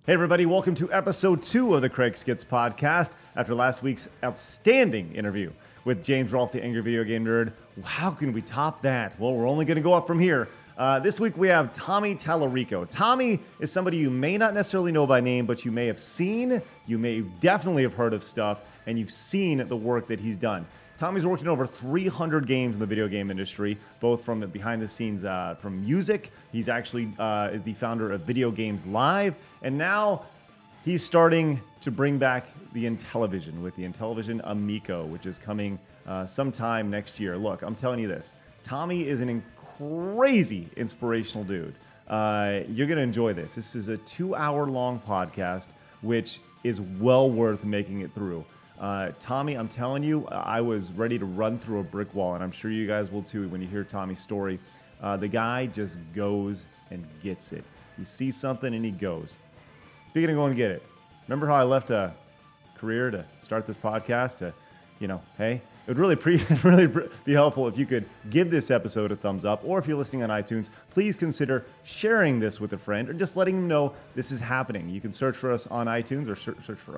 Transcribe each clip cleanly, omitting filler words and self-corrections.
Hey everybody, welcome to episode 2 of the CraigSkitz podcast. After last week's outstanding interview with James Rolfe, the Angry Video Game Nerd, how can we top that? Well, we're only going to go up from here. This week we have Tommy Tallarico. Tommy is somebody you may not necessarily know by name, but you may have seen, you may definitely have heard of stuff, and you've seen the work that he's done. Tommy's worked in over 300 games in the video game industry, both from behind the scenes, from music. He's actually is the founder of Video Games Live, and now he's starting to bring back the Intellivision with the Intellivision Amico, which is coming sometime next year. Look, I'm telling you this, Tommy is an crazy inspirational dude. You're gonna enjoy this. This is a 2-hour-long podcast, which is well worth making it through. Tommy, I'm telling you, I was ready to run through a brick wall, and I'm sure you guys will too when you hear Tommy's story. The guy just goes and gets it. He sees something and he goes. Speaking of going to get it, remember how I left a career to start this podcast? Hey, it would really be helpful if you could give this episode a thumbs up, or if you're listening on iTunes, please consider sharing this with a friend or just letting them know this is happening. You can search for us on iTunes, or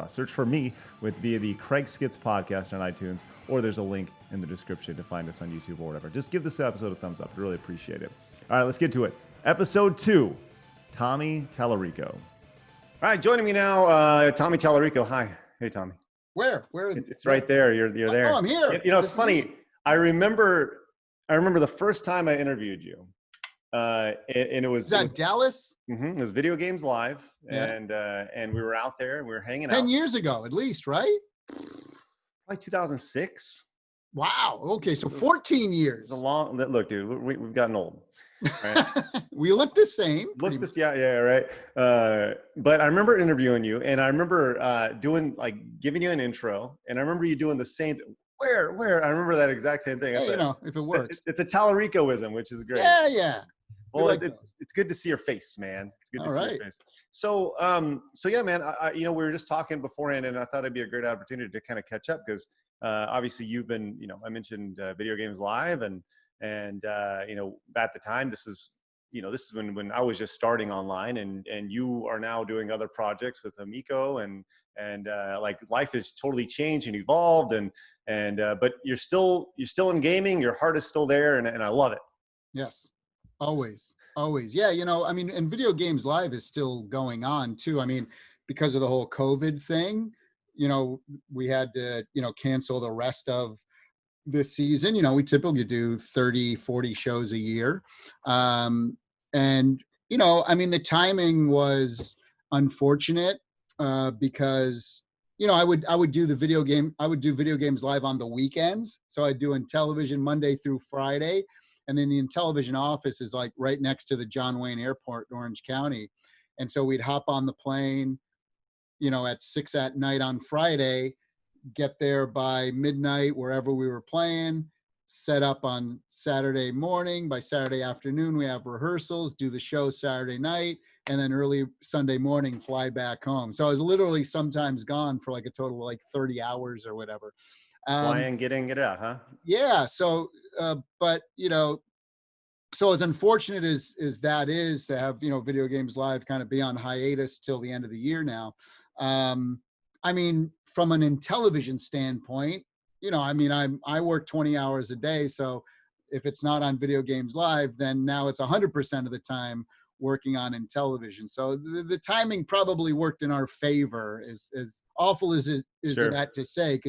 search for me via the CraigSkitz podcast on iTunes, or there's a link in the description to find us on YouTube or whatever. Just give this episode a thumbs up. I'd really appreciate it. All right, let's get to it. Episode 2, Tommy Tallarico. All right, joining me now, Tommy Tallarico. Hi. Hey, Tommy. Where? It's right there. You're there. Oh, I'm here. You know, it's funny. I remember the first time I interviewed you, and it was... Is that Dallas? Mm-hmm, it was Video Games Live, yeah. and we were out there, and we were hanging out. 10 years ago, at least, right? Like 2006. Wow. Okay, so 14 years. It's a long... Look, dude, we've gotten old. Right? We look the same. Yeah, right. But I remember interviewing you, and I remember giving you an intro, and I remember you doing the same. Where? I remember that exact same thing. Hey, if it works. It's a Tallaricoism, which is great. Yeah. Well, it's good to see your face, man. It's good to see your face. So yeah, man. We were just talking beforehand, and I thought it'd be a great opportunity to kind of catch up because obviously you've been, I mentioned Video Games Live, and at the time this is when I was just starting online, and you are now doing other projects with Amico, and life has totally changed and evolved, but you're still in gaming. Your heart is still there, and I love it. Yes, always. Yeah, and Video Games Live is still going on too. I mean, because of the whole COVID thing, we had to cancel the rest of this season. We typically do 30, 40 shows a year. The timing was unfortunate because, I would do Video Games Live on the weekends. So I'd do Intellivision Monday through Friday. And then the Intellivision office is like right next to the John Wayne Airport in Orange County. And so we'd hop on the plane, at 6 p.m. on Friday, get there by midnight wherever we were playing, set up on Saturday morning. By Saturday afternoon, we have rehearsals, do the show Saturday night, and then early Sunday morning, fly back home. So I was literally sometimes gone for like a total of like 30 hours or whatever. Fly in, get in, get out, huh? Yeah. So, so as unfortunate as that is to have, Video Games Live kind of be on hiatus till the end of the year now. From an Intellivision standpoint, I work 20 hours a day. So if it's not on Video Games Live, then now it's 100% of the time working on Intellivision. So the timing probably worked in our favor, as awful as Sure. that to say,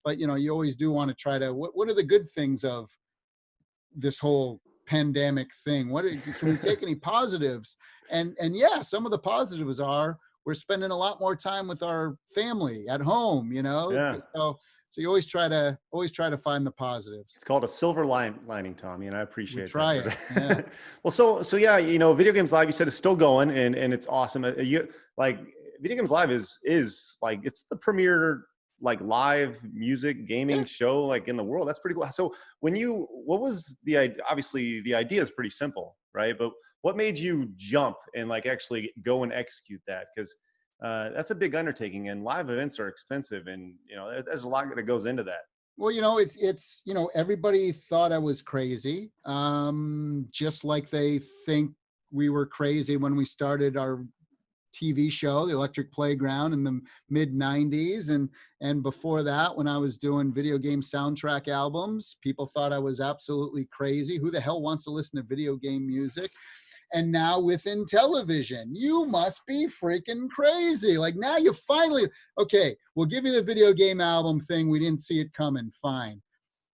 but you always do want to try to, what are the good things of this whole pandemic thing? Can we take any positives? And yeah, some of the positives are, we're spending a lot more time with our family at home, Yeah. So you always try to find the positives. It's called a silver lining, Tommy, and I appreciate that. Try it. Yeah. Well, so yeah, Video Games Live, you said, is still going, and it's awesome. Video Games Live is like, it's the premier live music gaming show in the world. That's pretty cool. So what was the idea? Obviously the idea is pretty simple, right? But what made you jump and actually go and execute that? Because that's a big undertaking, and live events are expensive, and there's a lot that goes into that. Well, it's everybody thought I was crazy, just like they think we were crazy when we started our TV show, The Electric Playground, in the mid 90s. And before that, when I was doing video game soundtrack albums, people thought I was absolutely crazy. Who the hell wants to listen to video game music? And now within television, you must be freaking crazy. Like now you finally, okay, we'll give you the video game album thing. We didn't see it coming. Fine.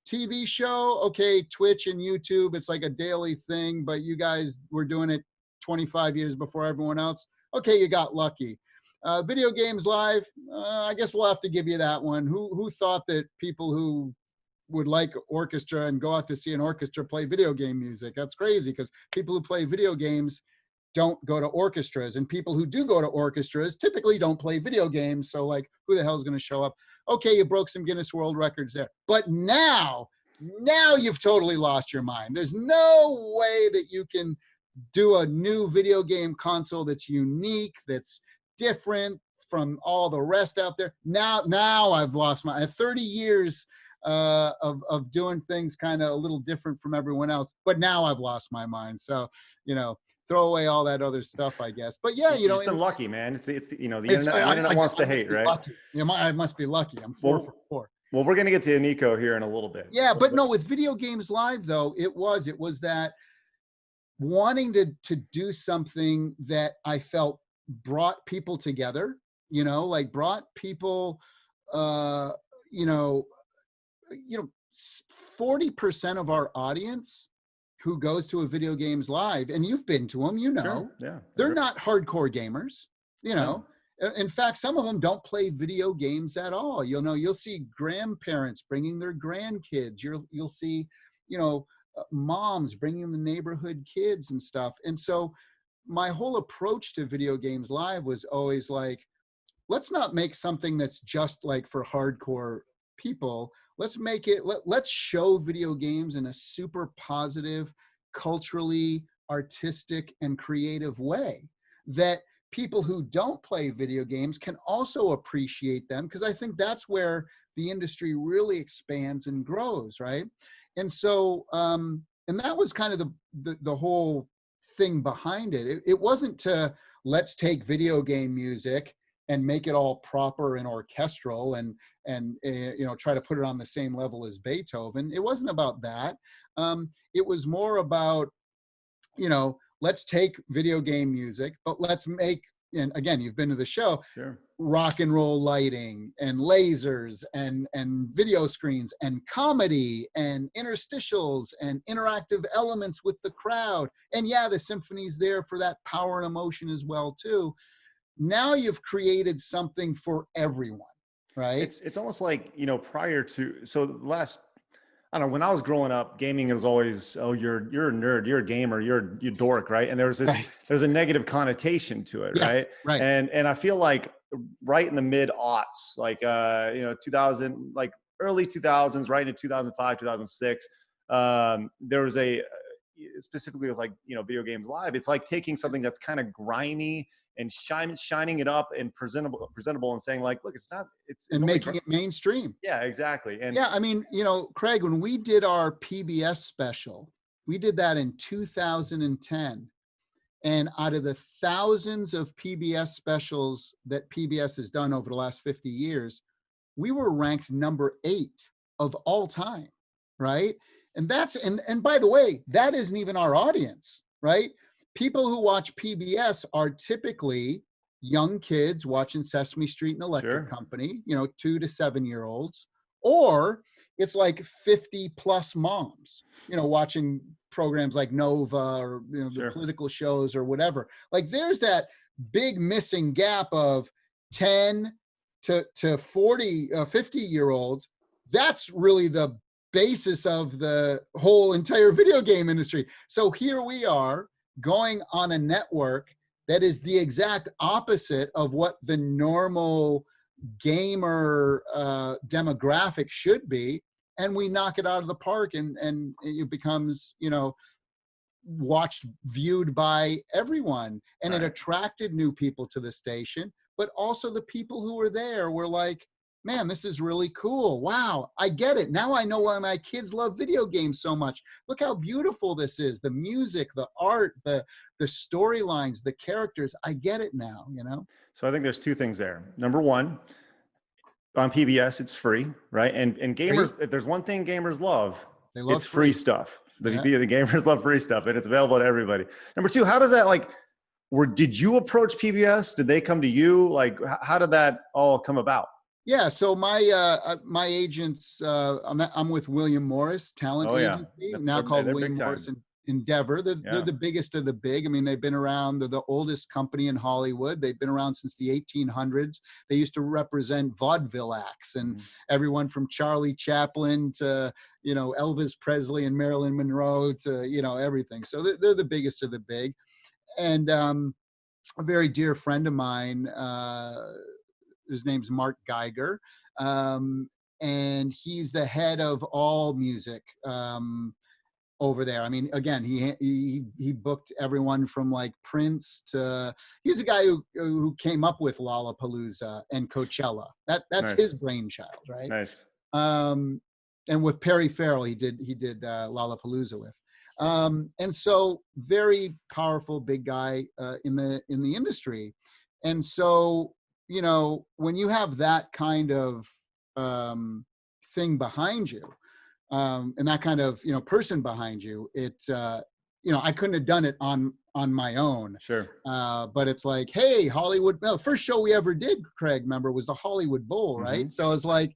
TV show, okay, Twitch and YouTube, it's like a daily thing, but you guys were doing it 25 years before everyone else. Okay, you got lucky. Video games live, I guess we'll have to give you that one. Who thought that people who would like orchestra and go out to see an orchestra play video game music? That's crazy, because people who play video games don't go to orchestras, and people who do go to orchestras typically don't play video games. So like, who the hell is going to show up? Okay, you broke some Guinness World Records there, but now you've totally lost your mind. There's no way that you can do a new video game console that's unique, that's different from all the rest out there. Now I've lost my 30 years of doing things kind of a little different from everyone else, but now I've lost my mind. So, throw away all that other stuff, I guess. But yeah, you've just been lucky, man. It's the internet wants to hate, right? Lucky. I must be lucky. I'm four for four. Well, we're going to get to Amico here in a little bit. Yeah, but no, with video games live though, it was that wanting to do something that I felt brought people together, brought people, 40% of our audience who goes to a video games live, and you've been to them, Sure. Yeah, they're not hardcore gamers, No. In fact, some of them don't play video games at all. You'll see grandparents bringing their grandkids. You'll see, moms bringing the neighborhood kids and stuff. And so my whole approach to video games live was always like, let's not make something that's just like for hardcore people. Let's make it, let's show video games in a super positive, culturally artistic and creative way that people who don't play video games can also appreciate them, because I think that's where the industry really expands and grows, right? And so, and that was kind of the whole thing behind it. It wasn't to let's take video game music and make it all proper and orchestral and try to put it on the same level as Beethoven. It wasn't about that. It was more about, let's take video game music, but let's make, and again, you've been to the show, Sure. rock and roll lighting and lasers and video screens and comedy and interstitials and interactive elements with the crowd. And yeah, the symphony's there for that power and emotion as well too. Now you've created something for everyone, right? It's almost like, prior to, so the last, I don't know, when I was growing up, gaming, it was always, oh, you're a nerd, you're a gamer, you're dork, right? And there's there's a negative connotation to it, yes, right? And I feel like right in the mid aughts, like 2000, like early 2000s, right into 2005, 2006, there was specifically with video games live, it's like taking something that's kind of grimy and shining it up and presentable and saying like, look, it's and making it mainstream. Yeah, exactly. And yeah, I mean, Craig, when we did our PBS special, we did that in 2010. And out of the thousands of PBS specials that PBS has done over the last 50 years, we were ranked number 8 of all time, right? And and by the way, that isn't even our audience, right? People who watch PBS are typically young kids watching Sesame Street and Electric Company, 2 to 7 year olds, or it's like 50 plus moms, watching programs like Nova or the political shows or whatever. Like there's that big missing gap of 10 to 40, 50 year olds. That's really the basis of the whole entire video game industry. So here we are going on a network that is the exact opposite of what the normal gamer demographic should be, and we knock it out of the park, and it becomes watched, viewed by everyone, and it attracted new people to the station, but also the people who were there were like, man, this is really cool. Wow, I get it. Now I know why my kids love video games so much. Look how beautiful this is. The music, the art, the storylines, the characters. I get it now, you know? So I think there's two things there. Number one, on PBS, it's free, right? And gamers, if there's one thing gamers love, They love it's free stuff. The gamers love free stuff, and it's available to everybody. Number two, how does that did you approach PBS? Did they come to you? Like, how did that all come about? Yeah, so my agents, I'm with William Morris Talent Agency, now called William Morris Endeavor. They're the biggest of the big. I mean, they've been around. They're the oldest company in Hollywood. They've been around since the 1800s. They used to represent vaudeville acts and everyone from Charlie Chaplin to, you know, Elvis Presley and Marilyn Monroe to, you know, everything. So they're the biggest of the big. And a very dear friend of mine, his name's Mark Geiger, and he's the head of all music over there. I mean, again, he booked everyone from like Prince to, he's a guy who came up with Lollapalooza and Coachella. That's nice. His brainchild, right? Nice. And with Perry Farrell, he did Lollapalooza with. And so very powerful, big guy in the industry. And so, you know, when you have that kind of thing behind you, and that kind of, you know, person behind you, it's, you know, I couldn't have done it on my own. Sure. But it's like, hey, Hollywood, well, first show we ever did, Craig, remember, was the Hollywood Bowl, right? So it's like,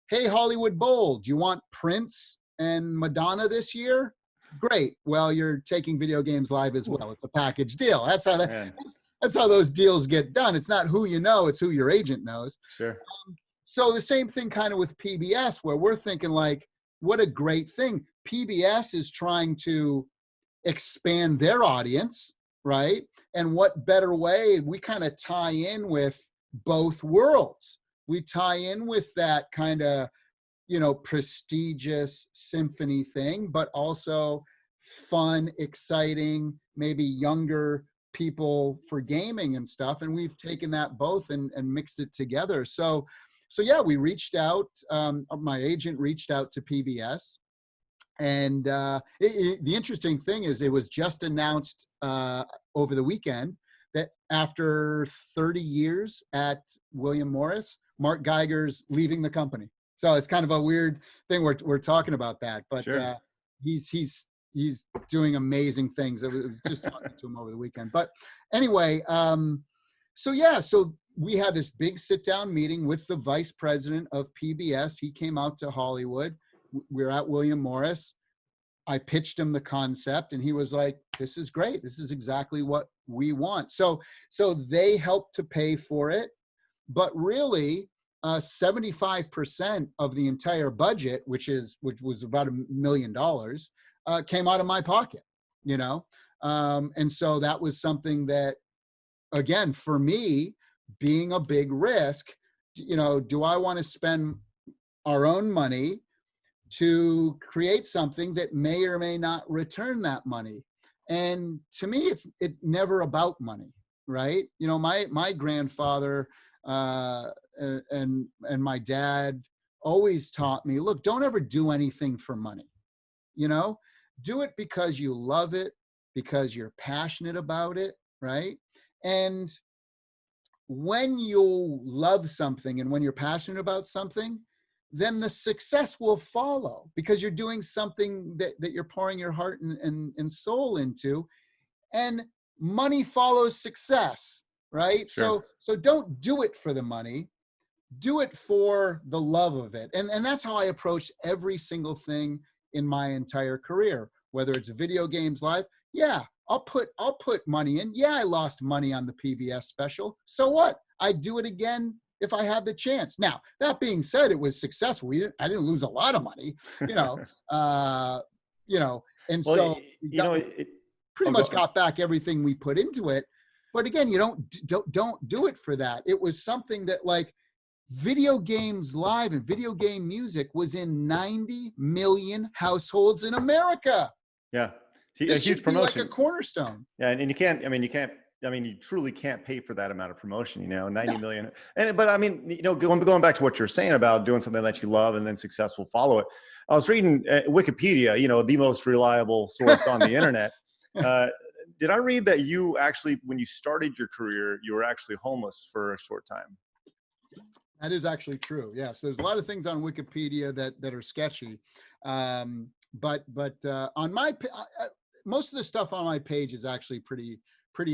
hey, Hollywood Bowl, do you want Prince and Madonna this year? Great. Well, you're taking video games live as well. It's a package deal. That's how that's how those deals get done. It's not who you know, it's who your agent knows. Sure. So the same thing kind of with PBS, where we're thinking like, what a great thing. PBS is trying to expand their audience, right? And what better way, we kind of tie in with both worlds. We tie in with that kind of, you know, prestigious symphony thing, but also fun, exciting, maybe younger people for gaming and stuff. And we've taken that both and mixed it together. So yeah, we reached out, my agent reached out to PBS. And the interesting thing is it was just announced over the weekend that after 30 years at William Morris, Mark Geiger's leaving the company. So it's kind of a weird thing we're talking about that, but sure. He's doing amazing things. I was just talking to him over the weekend. But anyway, so we had this big sit-down meeting with the vice president of PBS. He came out to Hollywood. We were at William Morris. I pitched him the concept, and he was like, "This is great. This is exactly what we want." So they helped to pay for it, but really, 75% of the entire budget, which was about $1 million, came out of my pocket, you know? And so that was something that, again, for me, being a big risk, you know, do I want to spend our own money to create something that may or may not return that money? And to me, it's never about money, right? You know, my grandfather, and my dad always taught me, look, don't ever do anything for money. You know, do it because you love it, because you're passionate about it, right? And when you love something and when you're passionate about something, then the success will follow because you're doing something that you're pouring your heart and soul into, and money follows success. Right? Sure. So don't do it for the money, do it for the love of it. And that's how I approach every single thing in my entire career, whether it's video games live. Yeah, I'll put money in. Yeah, I lost money on the PBS special. So what? I'd do it again if I had the chance. Now, that being said, it was successful. I didn't lose a lot of money, you know, and well, so pretty much got back everything we put into it. But again, you don't do it for that. It was something that, like, video games live and video game music was in 90 million households in America. Yeah, this a huge promotion, like a cornerstone. Yeah, and you can't I mean, you truly can't pay for that amount of promotion, 90 million. But I mean, going back to what you're saying about doing something that you love and then successful follow it. I was reading Wikipedia, the most reliable source on the internet. Did I read that you actually, when you started your career, you were actually homeless for a short time? That is actually true. Yes, there's a lot of things on Wikipedia that are sketchy, but on my most of the stuff on my page is actually pretty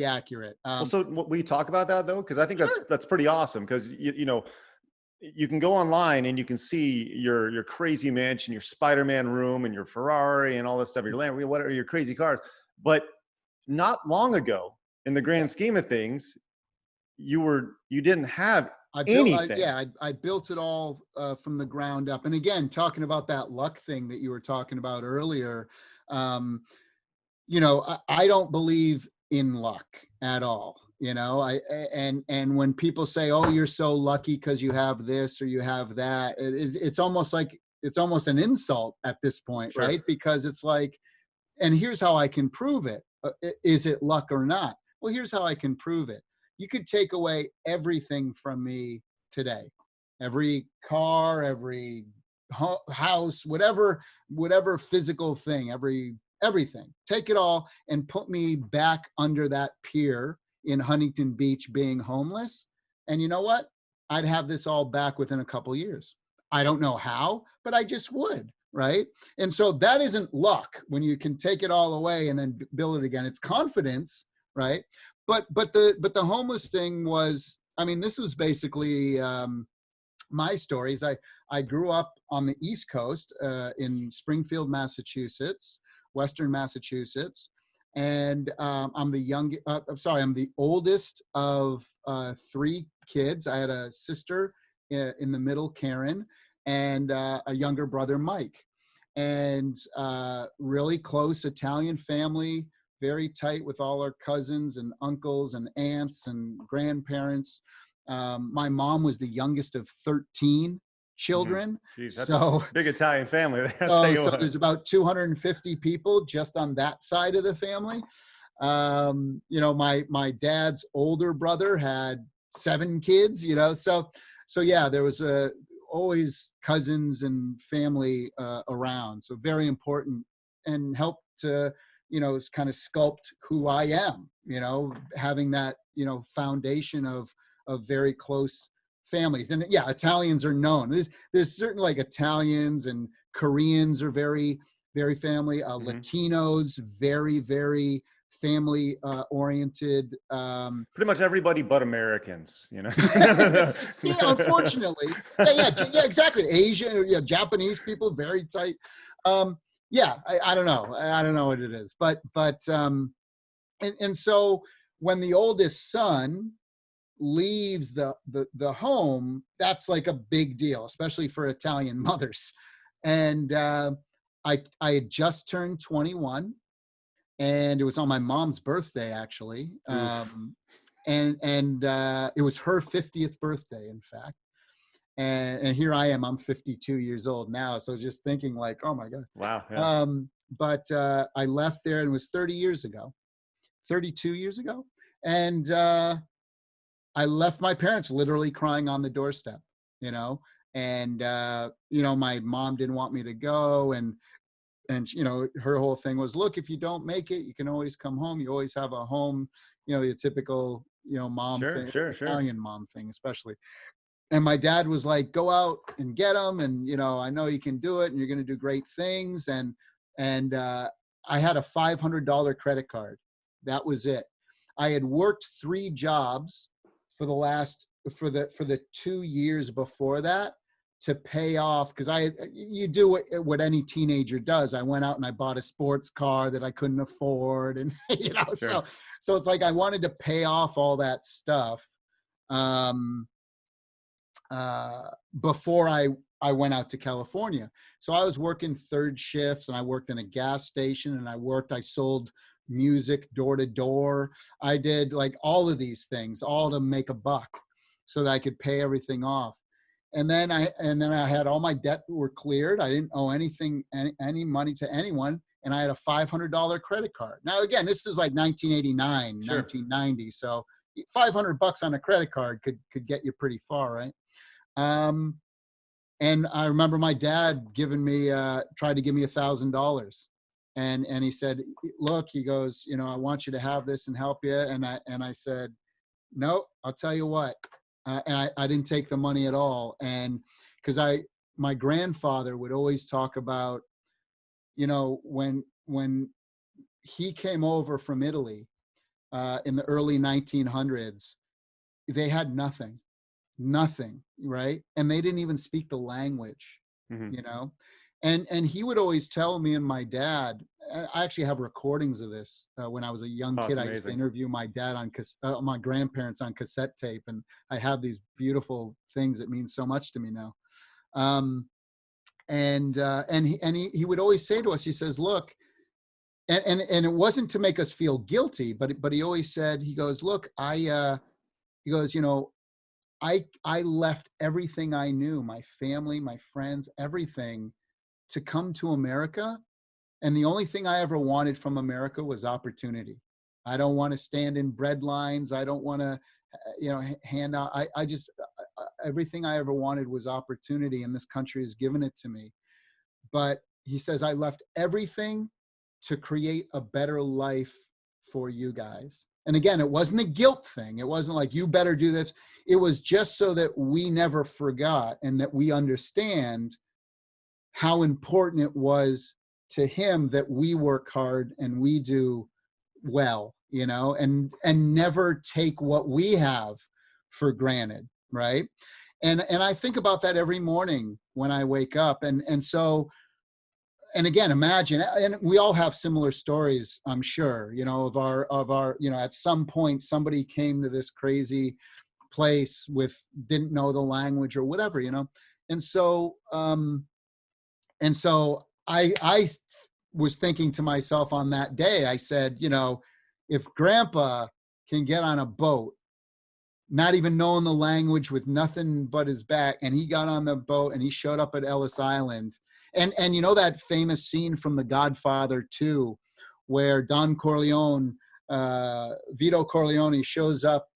accurate. So will you talk about that though? Because I think that's pretty awesome. Because you can go online and you can see your crazy mansion, your SpiderMan room, and your Ferrari, and all this stuff. Your Lamborghini, whatever, your crazy cars. But not long ago, in the grand scheme of things, you didn't have anything. I built it all from the ground up. And again, talking about that luck thing that you were talking about earlier, I don't believe in luck at all. And when people say, "Oh, you're so lucky because you have this or you have that," it's almost an insult at this point, sure. Right? Because it's like, and here's how I can prove it. Is it luck or not? Well, here's how I can prove it. You could take away everything from me today, every car, every house, whatever physical thing, everything. Take it all and put me back under that pier in Huntington Beach being homeless. And you know what? I'd have this all back within a couple of years. I don't know how, but I just would. Right. And so that isn't luck when you can take it all away and then build it again. It's confidence. Right. But the homeless thing was, I mean, this was basically my stories. I grew up on the East Coast in Springfield, Massachusetts, Western Massachusetts. And I'm the oldest of 3 kids. I had a sister in the middle, Karen, and a younger brother, Mike. And really close Italian family, very tight with all our cousins and uncles and aunts and grandparents. My mom was the youngest of 13 children. Jeez, that's a big Italian family. So there's about 250 people just on that side of the family. My dad's older brother had 7 kids, so yeah, there was always cousins and family around. So very important, and helped to, kind of sculpt who I am, having that, foundation of very close families. And yeah, Italians are known. There's certain, like, Italians and Koreans are very, very family. Latinos, very, very family oriented. Pretty much everybody but Americans, Yeah, unfortunately. Yeah, exactly. Asia, Japanese people, very tight. I don't know. I don't know what it is, but and so when the oldest son leaves the home, that's like a big deal, especially for Italian mothers. And I had just turned 21, and it was on my mom's birthday, actually. And it was her 50th birthday, in fact. And here I am, I'm 52 years old now. So just thinking, like, oh my God. Wow. Yeah. But I left there, and it was 32 years ago. And I left my parents literally crying on the doorstep, and my mom didn't want me to go. And her whole thing was, look, if you don't make it, you can always come home. You always have a home, the typical, mom thing, Italian mom thing, especially. And my dad was like, go out and get them. And, I know you can do it, and you're going to do great things. And I had a $500 credit card. That was it. I had worked 3 jobs for the 2 years before that to pay off. Cause you do what any teenager does. I went out and I bought a sports car that I couldn't afford. And, Sure. so it's like, I wanted to pay off all that stuff. Before I went out to California. So I was working 3rd shifts, and I worked in a gas station, and I sold music door to door. I did like all of these things, all to make a buck so that I could pay everything off. And then I had all my debt were cleared. I didn't owe anything, any money to anyone. and I had a $500 credit card. Now, again, this is like 1989, Sure. 1990. So $500 on a credit card could get you pretty far, right? And I remember my dad tried to give me $1,000. And he said, look, he goes, you know, I want you to have this and help you. And I said, no, I'll tell you what. And I didn't take the money at all. And because my grandfather would always talk about, you know, when he came over from Italy in the early 1900s, they had nothing, right? And they didn't even speak the language, you know? And he would always tell me and my dad, I actually have recordings of this. When I was a young kid, I used to interview my dad my grandparents on cassette tape. And I have these beautiful things that mean so much to me now. And he would always say to us, he says, look, and it wasn't to make us feel guilty, but he always said, he goes, look, he goes, you know, I left everything I knew, my family, my friends, everything, to come to America. And the only thing I ever wanted from America was opportunity. I don't want to stand in bread lines. I don't want to, you know, hand out. I just, everything I ever wanted was opportunity, and this country has given it to me. But he says, I left everything to create a better life for you guys. And again, it wasn't a guilt thing. It wasn't like, you better do this. It was just so that we never forgot, and that we understand how important it was to him that we work hard and we do well, you know, and never take what we have for granted, right? And I think about that every morning when I wake up. And so, and again, imagine, and we all have similar stories, I'm sure, you know, of our, you know, at some point somebody came to this crazy place didn't know the language or whatever, you know? And so I was thinking to myself on that day, I said, you know, if Grandpa can get on a boat, not even knowing the language, with nothing but his back, and he got on the boat and he showed up at Ellis Island, and you know that famous scene from The Godfather 2, where Don Corleone, Vito Corleone, shows up,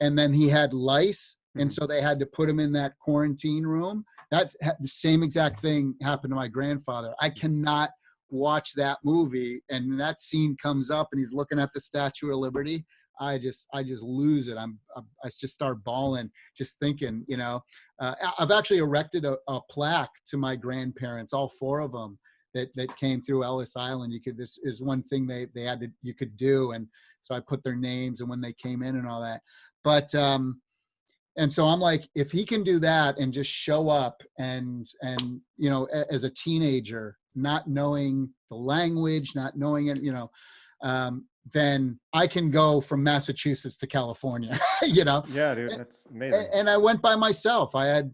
and then he had lice, and so they had to put him in that quarantine room. That's the same exact thing happened to my grandfather. I cannot watch that movie, and that scene comes up and he's looking at the Statue of Liberty. I just lose it. I just start bawling, just thinking, you know, I've actually erected a plaque to my grandparents, all four of them, that came through Ellis Island. This is one thing you could do. And so I put their names and when they came in and all that. But, and so I'm like, if he can do that and just show up and, you know, as a teenager, not knowing the language, not knowing it, you know, then I can go from Massachusetts to California, you know? Yeah, dude, that's amazing. And I went by myself. I had,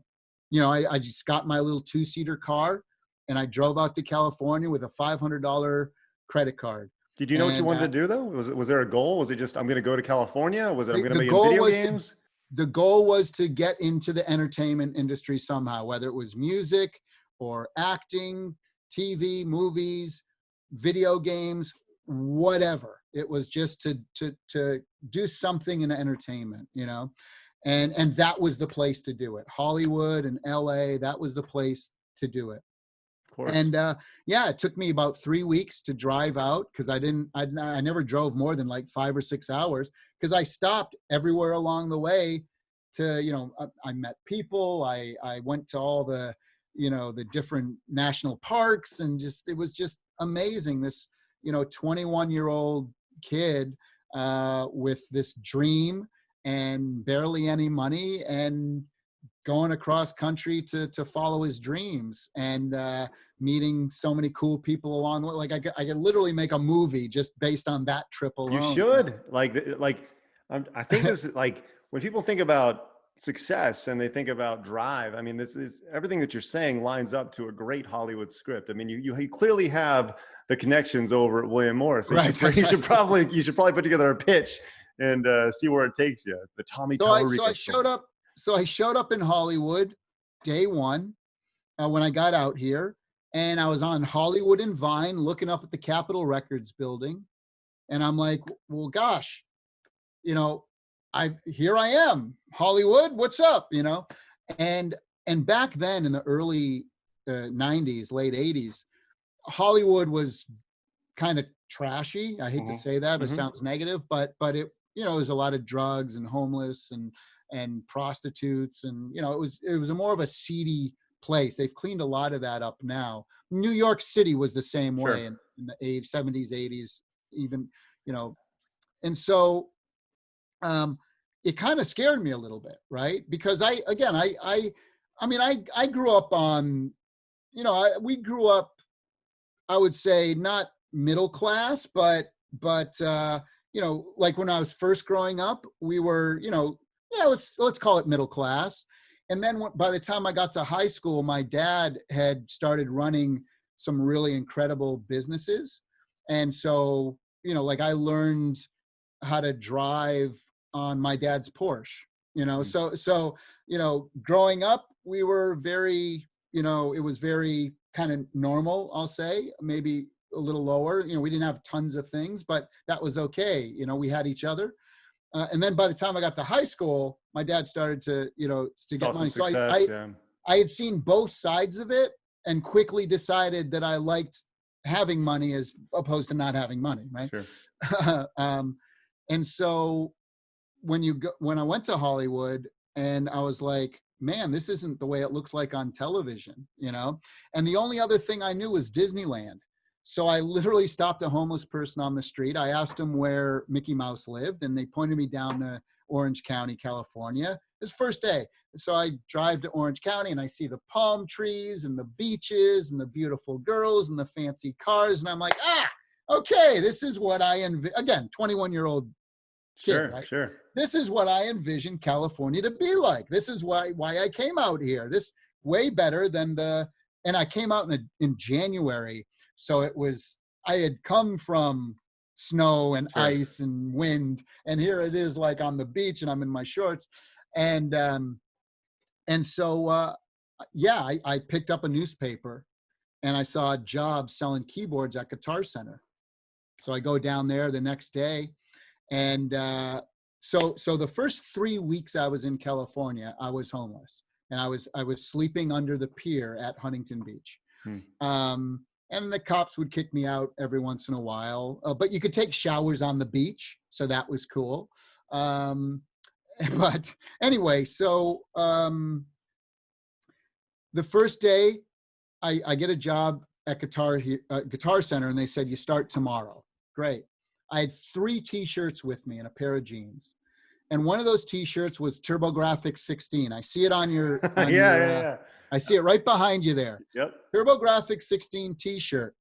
you know, I just got my little 2-seater car and I drove out to California with a $500 credit card. Did you know what you wanted to do though? Was there a goal? Was it just, I'm going to go to California? Was it, I'm going to be in video games? The goal was to get into the entertainment industry somehow, whether it was music or acting, TV, movies, video games, whatever. It was just to do something in entertainment, you know, and that was the place to do it. Hollywood and LA, that was the place to do it. Of course. And yeah, it took me about 3 weeks to drive out, because I never drove more than like 5 or 6 hours, because I stopped everywhere along the way to, you know, I met people. I went to all the, you know, the different national parks, and just, it was just amazing. This, you know, 21-year-old kid with this dream and barely any money, and going across country to follow his dreams, and meeting so many cool people along the way. Like I could literally make a movie just based on that trip alone. You should. I think this is like, when people think about success and they think about drive, I mean, this is everything that you're saying lines up to a great Hollywood script. I mean, you clearly have the connections over at William Morris. Right, you should probably put together a pitch and see where it takes you. The Tommy Tallarico. So I showed up in Hollywood day one when I got out here, and I was on Hollywood and Vine looking up at the Capitol Records building. And I'm like, well, gosh, you know, here I am, Hollywood, what's up, you know? And back then in the early 90s, late 80s, Hollywood was kind of trashy. I hate to say that, it sounds negative, but it, you know, there's a lot of drugs and homeless and prostitutes, and, you know, it was a more of a seedy place. They've cleaned a lot of that up now. New York City was the same way in the 70s, 80s, even, you know. And so it kind of scared me a little bit, right? Because I grew up on, you know, we grew up, I would say not middle class, but you know, like when I was first growing up, we were, you know, yeah, let's call it middle class. And then by the time I got to high school, my dad had started running some really incredible businesses. And so, you know, like I learned how to drive on my dad's Porsche, you know, so, you know, growing up, we were very, you know, it was very kind of normal, I'll say, maybe a little lower. You know, we didn't have tons of things, but that was okay. You know, we had each other. And then by the time I got to high school, my dad started to, you know, to get money. So I had seen both sides of it and quickly decided that I liked having money as opposed to not having money, right? Sure. And so when I went to Hollywood, and I was like, man, this isn't the way it looks like on television, you know? And the only other thing I knew was Disneyland. So I literally stopped a homeless person on the street. I asked him where Mickey Mouse lived, and they pointed me down to Orange County, California. It was first day. So I drive to Orange County, and I see the palm trees and the beaches and the beautiful girls and the fancy cars. And I'm like, okay, this is what again, 21-year-old kid, right? Sure. This is what I envisioned California to be like. This is why I came out here. This way better than and I came out in January. So I had come from snow and ice and wind, and here it is like on the beach, and I'm in my shorts. And so, I picked up a newspaper, and I saw a job selling keyboards at Guitar Center. So I go down there the next day, and so the first 3 weeks I was in California, I was homeless, and I was sleeping under the pier at Huntington Beach. And the cops would kick me out every once in a while, but you could take showers on the beach, so that was cool. But anyway, so the first day I get a job at Guitar Center, and they said, you start tomorrow. Great. I had 3 t-shirts with me and a pair of jeans. And one of those t-shirts was TurboGrafx 16. I see it on your, yeah. I see it right behind you there. Yep. TurboGrafx 16 t-shirt.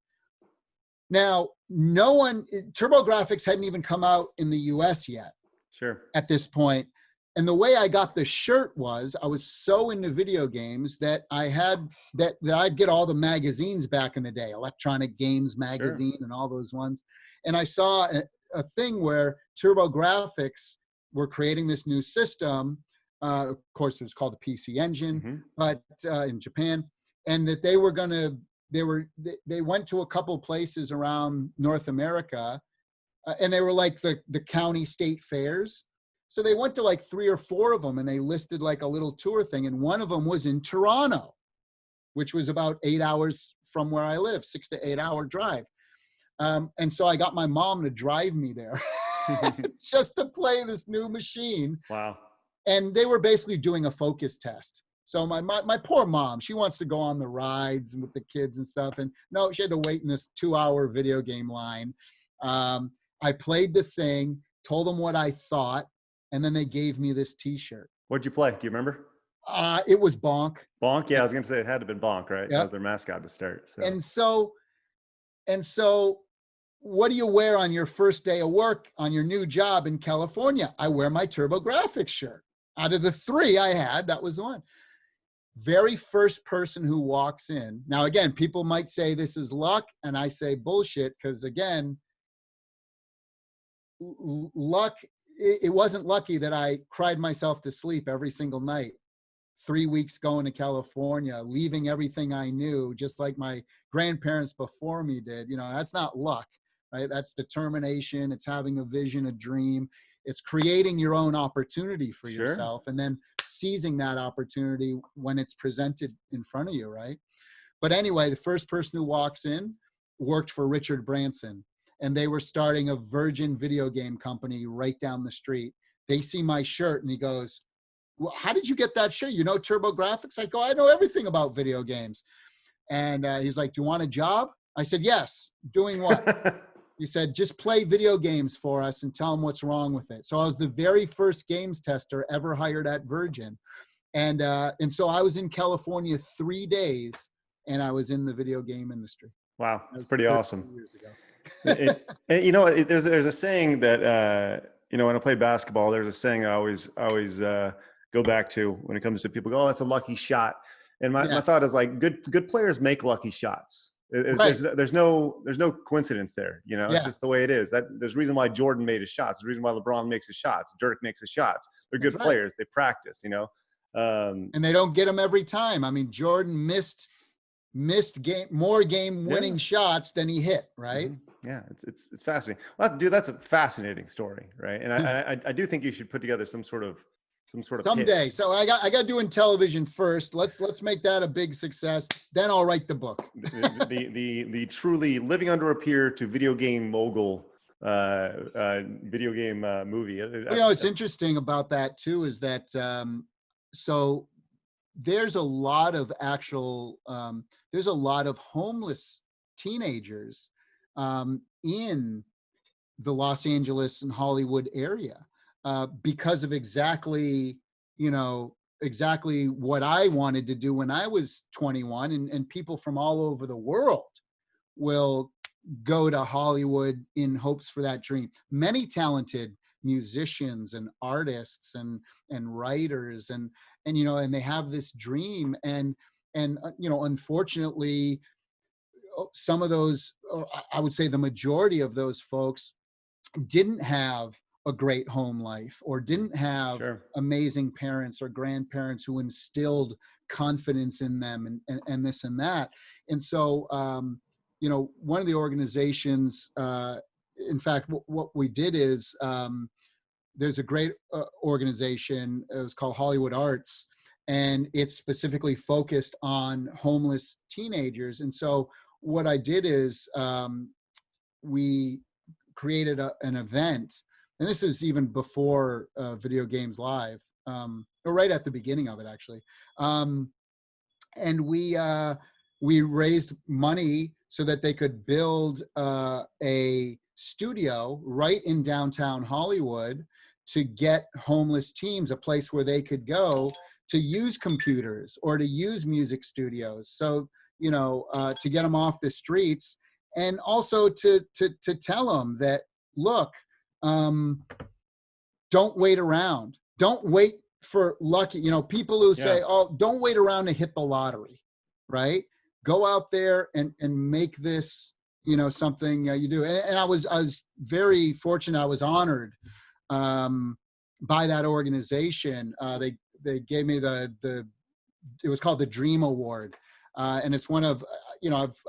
Now, TurboGrafx hadn't even come out in the US yet. Sure. At this point. And the way I got the shirt was I was so into video games that that I'd get all the magazines back in the day, Electronic Games magazine and all those ones. And I saw a thing where TurboGrafx were creating this new system. Of course, it was called the PC Engine, but in Japan, and that they went to a couple places around North America, and they were like the county state fairs. So they went to like 3 or 4 of them, and they listed like a little tour thing. And one of them was in Toronto, which was about 8 hours from where I live, 6 to 8 hour drive. And so I got my mom to drive me there just to play this new machine. Wow. And they were basically doing a focus test. So my poor mom, she wants to go on the rides with the kids and stuff. And no, she had to wait in this 2-hour video game line. I played the thing, told them what I thought, and then they gave me this t-shirt. What'd you play? Do you remember? It was Bonk. Bonk? Yeah, I was going to say it had to have been Bonk, right? Yep. That was their mascot to start. So. And so what do you wear on your first day of work on your new job in California? I wear my TurboGrafx shirt. Out of the 3 I had, that was the one. Very first person who walks in. Now, again, people might say this is luck, and I say bullshit, because again, luck, it wasn't lucky that I cried myself to sleep every single night 3 weeks going to California, leaving everything I knew, just like my grandparents before me did. You know, that's not luck, right? That's determination. It's having a vision, a dream. It's creating your own opportunity for yourself and then seizing that opportunity when it's presented in front of you, right? But anyway, the first person who walks in worked for Richard Branson, and they were starting a Virgin video game company right down the street. They see my shirt and he goes, well, how did you get that shirt? You know TurboGrafx? I go, I know everything about video games. And he's like, do you want a job? I said, yes. Doing what? He said, just play video games for us and tell them what's wrong with it. So I was the very first games tester ever hired at Virgin. And so I was in California 3 days and I was in the video game industry. Wow. That's pretty awesome. Years ago. And you know, there's a saying that, you know, when I played basketball, there's a saying I always go back to when it comes to people go, oh, that's a lucky shot. And my thought is like, good players make lucky shots. Right. There's no coincidence there. You know, it's just the way it is. There's a reason why Jordan made his shots. There's a reason why LeBron makes his shots. Dirk makes his shots. They're good players. They practice, you know. And they don't get them every time. I mean, Jordan missed more game winning shots than he hit, right? Mm-hmm. Yeah, it's fascinating. Well, dude, that's a fascinating story, right? And I do think you should put together some sort of someday. pitch. So I got doing television first. Let's make that a big success. Then I'll write the book. the truly living under a pier to video game mogul video game movie. You know, it's interesting about that too is that so there's a lot of homeless teenagers in the Los Angeles and Hollywood area. Because of exactly what I wanted to do when I was 21, and people from all over the world will go to Hollywood in hopes for that dream. Many talented musicians and artists and writers and they have this dream and unfortunately some of those, or I would say the majority of those folks didn't have a great home life or didn't have amazing parents or grandparents who instilled confidence in them and this and that. And so, one of the organizations, in fact, what we did is there's a great organization, it was called Hollywood Arts, and it's specifically focused on homeless teenagers. And so what I did is we created an event. And this is even before Video Games Live, or right at the beginning of it, actually. And we raised money so that they could build a studio right in downtown Hollywood to get homeless teens a place where they could go to use computers or to use music studios. So, to get them off the streets and also to tell them that, look, don't wait around. Don't wait for lucky, people who say, oh, don't wait around to hit the lottery, right? Go out there and make this, something you do. And I was very fortunate. I was honored by that organization. They gave me it was called the Dream Award. And it's one of,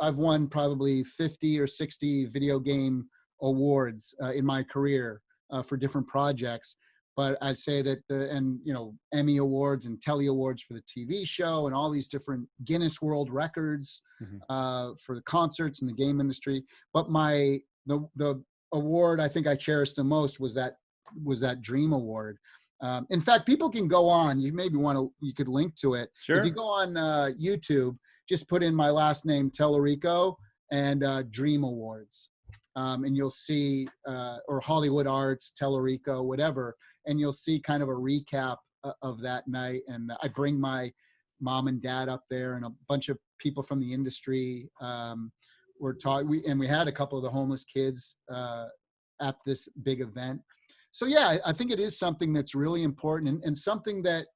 I've won probably 50 or 60 video game awards in my career for different projects. But I'd say that Emmy Awards and Telly Awards for the TV show and all these different Guinness World Records for the concerts in the game industry. But the award I think I cherished the most was that Dream Award. In fact, people can go on, you could link to it. Sure. If you go on YouTube, just put in my last name, Tallarico, and Dream Awards. And you'll see, or Hollywood Arts, Tallarico, whatever, and you'll see kind of a recap of that night. And I bring my mom and dad up there and a bunch of people from the industry. We're talking, and we had a couple of the homeless kids at this big event. So yeah, I think it is something that's really important and something that,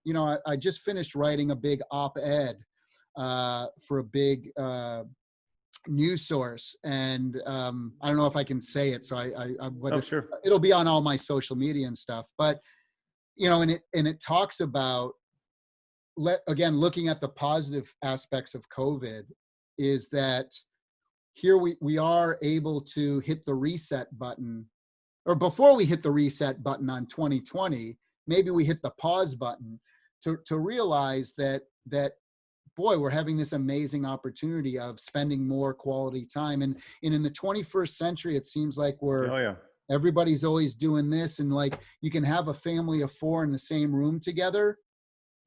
I just finished writing a big op-ed for a big news source, and I don't know if I can say it, so sure. It'll be on all my social media and stuff. But and it talks about looking at the positive aspects of COVID is that here we are able to hit the reset button, or before we hit the reset button on 2020, maybe we hit the pause button to realize that boy, we're having this amazing opportunity of spending more quality time. And in the 21st century, it seems like everybody's always doing this. And like, you can have a family of 4 in the same room together,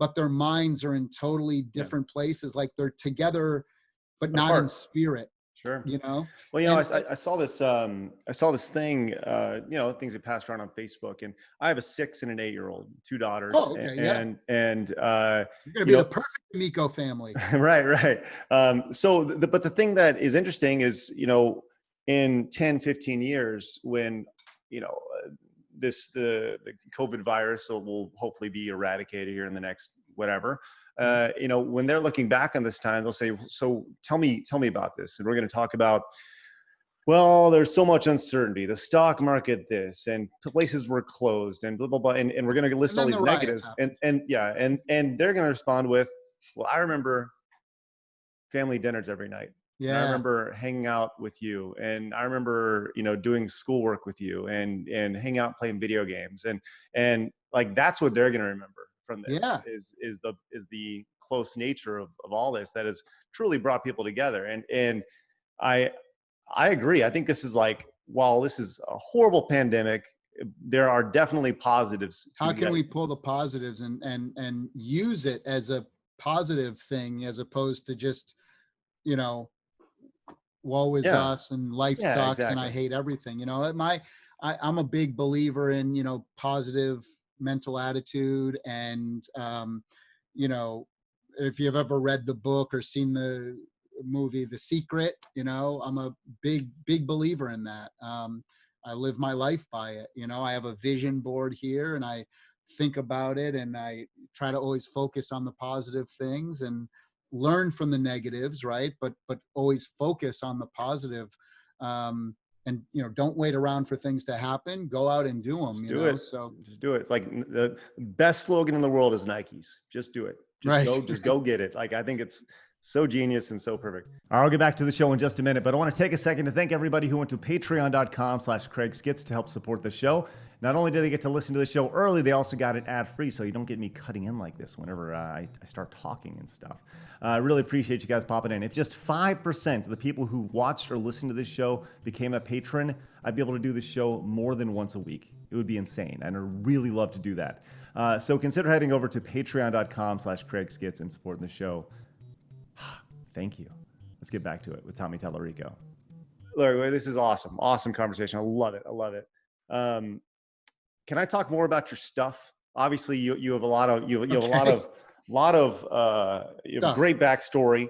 but their minds are in totally different places. Like they're together, but not in spirit. Sure. You know? Well, I saw this thing, things that passed around on Facebook, and I have a 6 and an 8-year-old, 2 daughters. Oh, okay, and you're going to be the perfect Amico family. Right. But the thing that is interesting is, in 10, 15 years, when, the COVID virus will hopefully be eradicated here in the next whatever, when they're looking back on this time, they'll say, so tell me about this. And we're going to talk about, well, there's so much uncertainty, the stock market, this, and places were closed and blah, blah, blah. And we're going to list all these negatives. And they're going to respond with, well, I remember family dinners every night. Yeah. And I remember hanging out with you, and I remember, doing schoolwork with you and hanging out playing video games. And like, that's what they're going to remember from this is the close nature of all this that has truly brought people together. And I agree. I think this is like, while this is a horrible pandemic, there are definitely positives. How can we pull the positives and use it as a positive thing, as opposed to just, woe is us and life sucks and I hate everything. I'm a big believer in, positive mental attitude. And, if you've ever read the book or seen the movie, The Secret, I'm a big believer in that. I live my life by it. I have a vision board here, and I think about it, and I try to always focus on the positive things and learn from the negatives, right? But always focus on the positive. And don't wait around for things to happen. Go out and do them. Just do it. It's like the best slogan in the world is Nike's. Just do it. Just go get it. Like, I think it's so genius and so perfect. All right, I'll get back to the show in just a minute, but I want to take a second to thank everybody who went to patreon.com/CraigSkitz to help support the show. Not only do they get to listen to the show early, they also got it ad-free, so you don't get me cutting in like this whenever I start talking and stuff. I really appreciate you guys popping in. If just 5% of the people who watched or listened to this show became a patron, I'd be able to do this show more than once a week. It would be insane, and I'd really love to do that. So consider heading over to patreon.com/CraigSkitz and supporting the show. Thank you. Let's get back to it with Tommy Tallarico. Look, this is awesome. Awesome conversation. I love it. Can I talk more about your stuff? Obviously, you have a lot of you have a great backstory,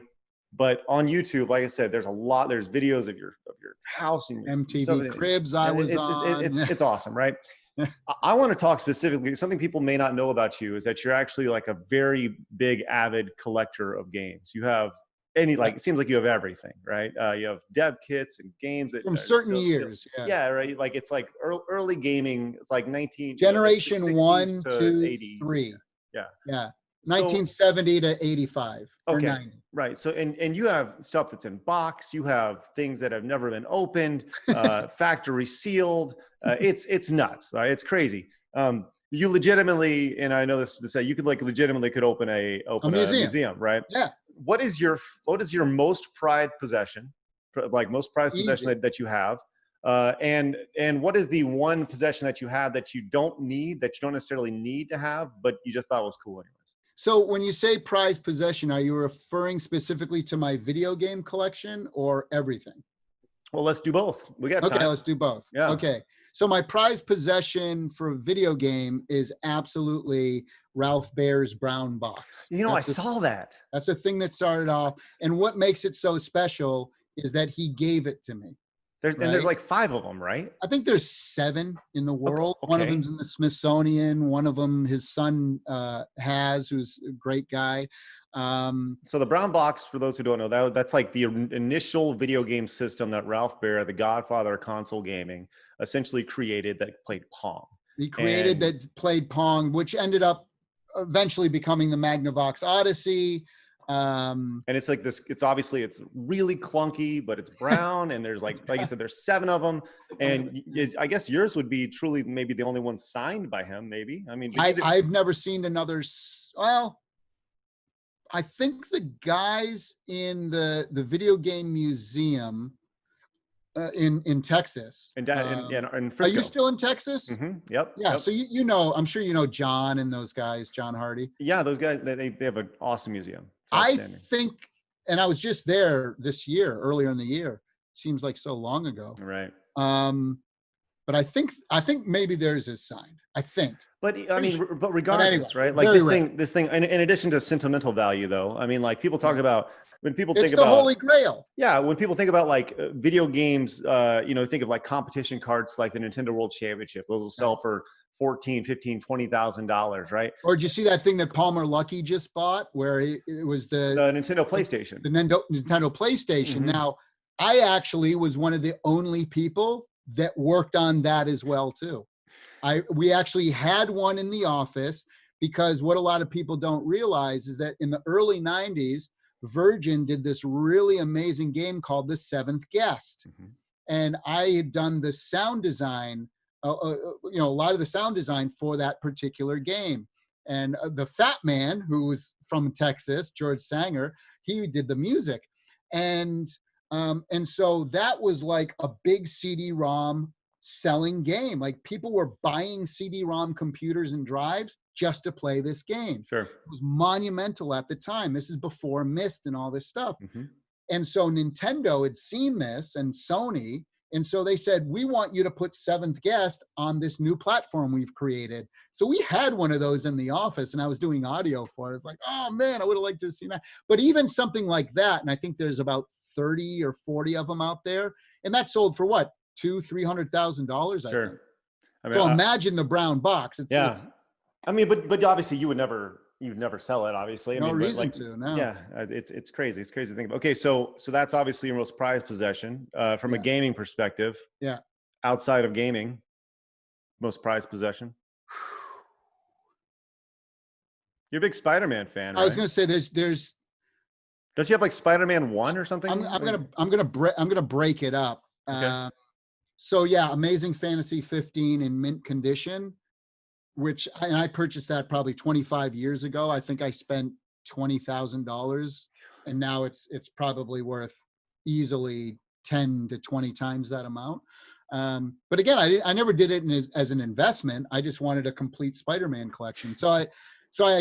but on YouTube, like I said, there's videos of your house and your MTV Cribs I was on. It's awesome, right? I want to talk specifically, something people may not know about you is that you're actually like a very big avid collector of games. You have it seems like you have everything, right? You have dev kits and games that from certain years. Yeah, right. Like, it's like early gaming. It's like generation 1, 2, 80s. 3. Yeah. 1970 to 85 or 90. Right. So, and you have stuff that's in box. You have things that have never been opened, factory sealed. It's nuts. Right? It's crazy. You legitimately, and I know this to say, you could legitimately open a museum, right? Yeah. What is your most prized possession, possession that you have? And what is the one possession that you have that you don't necessarily need to have, but you just thought was cool anyways? So when you say prized possession, are you referring specifically to my video game collection or everything? Well, let's do both. We got time. Okay, let's do both. Yeah. Okay. So my prized possession for a video game is absolutely Ralph Baer's brown box. I saw that. That's a thing that started off. And what makes it so special is that he gave it to me. And there's like 5 of them, right? I think there's 7 in the world. Okay. One of them's in the Smithsonian. One of them, his son who's a great guy. So the brown box, for those who don't know, that's like the initial video game system that Ralph Baer, the godfather of console gaming, essentially created, that played Pong. He created that played Pong, which ended up eventually becoming the Magnavox Odyssey. And it's like this, it's obviously, it's really clunky, but it's brown. And there's like you said, there's 7 of them. And I guess yours would be truly maybe the only one signed by him, maybe. I mean, I've never seen another. Well, I think the guys in the video game museum in Texas. in Frisco. Are you still in Texas? Yep. Yeah. Yep. So you know, I'm sure you know John and those guys, John Hardy. Yeah, those guys, they have an awesome museum. I think, and I was just there this year, earlier in the year. Seems like so long ago. Right. But I think maybe theirs is signed. I think. But I mean, but regardless, anyway, right? Like this thing, in addition to sentimental value, though, I mean, like people talk about when people think about the Holy Grail. Yeah, when people think about like video games, think of like competition cards like the Nintendo World Championship. Those will sell for $14,000, $15,000, $20,000, right? Or did you see that thing that Palmer Luckey just bought, where it was the Nintendo PlayStation? The Nintendo PlayStation. Now, I actually was one of the only people that worked on that as well too. We actually had one in the office, because what a lot of people don't realize is that in the early 90s, Virgin did this really amazing game called The Seventh Guest. And I had done the sound design, a lot of the sound design for that particular game. And the Fat Man, who was from Texas, George Sanger, he did the music. And so that was like a big CD-ROM selling game. Like people were buying CD-ROM computers and drives just to play this game. Sure. It was monumental at the time. This is before Myst and all this stuff. And so Nintendo had seen this, and Sony, and so they said, we want you to put Seventh Guest on this new platform we've created. So we had one of those in the office, and I was doing audio for it. It's like, oh man, I would have liked to have seen that. But even something like that, and I think there's about 30 or 40 of them out there, and that sold for what, $200,000-$300,000, I think. I mean, so imagine the brown box. It's I mean, but obviously you would never sell it, obviously. No reason to. No. Yeah, it's crazy. It's crazy to think about. Okay, so that's obviously your most prized possession from a gaming perspective. Yeah. Outside of gaming, most prized possession. You're a big Spider-Man fan, right? I was going to say there's. Don't you have like Spider-Man 1 or something? I'm gonna break it up. Okay. So yeah, Amazing Fantasy 15 in mint condition, and I purchased that probably 25 years ago. I think I spent $20,000, and now it's probably worth easily 10 to 20 times that amount. But again, I never did it as an investment. I just wanted a complete Spider-Man collection. So I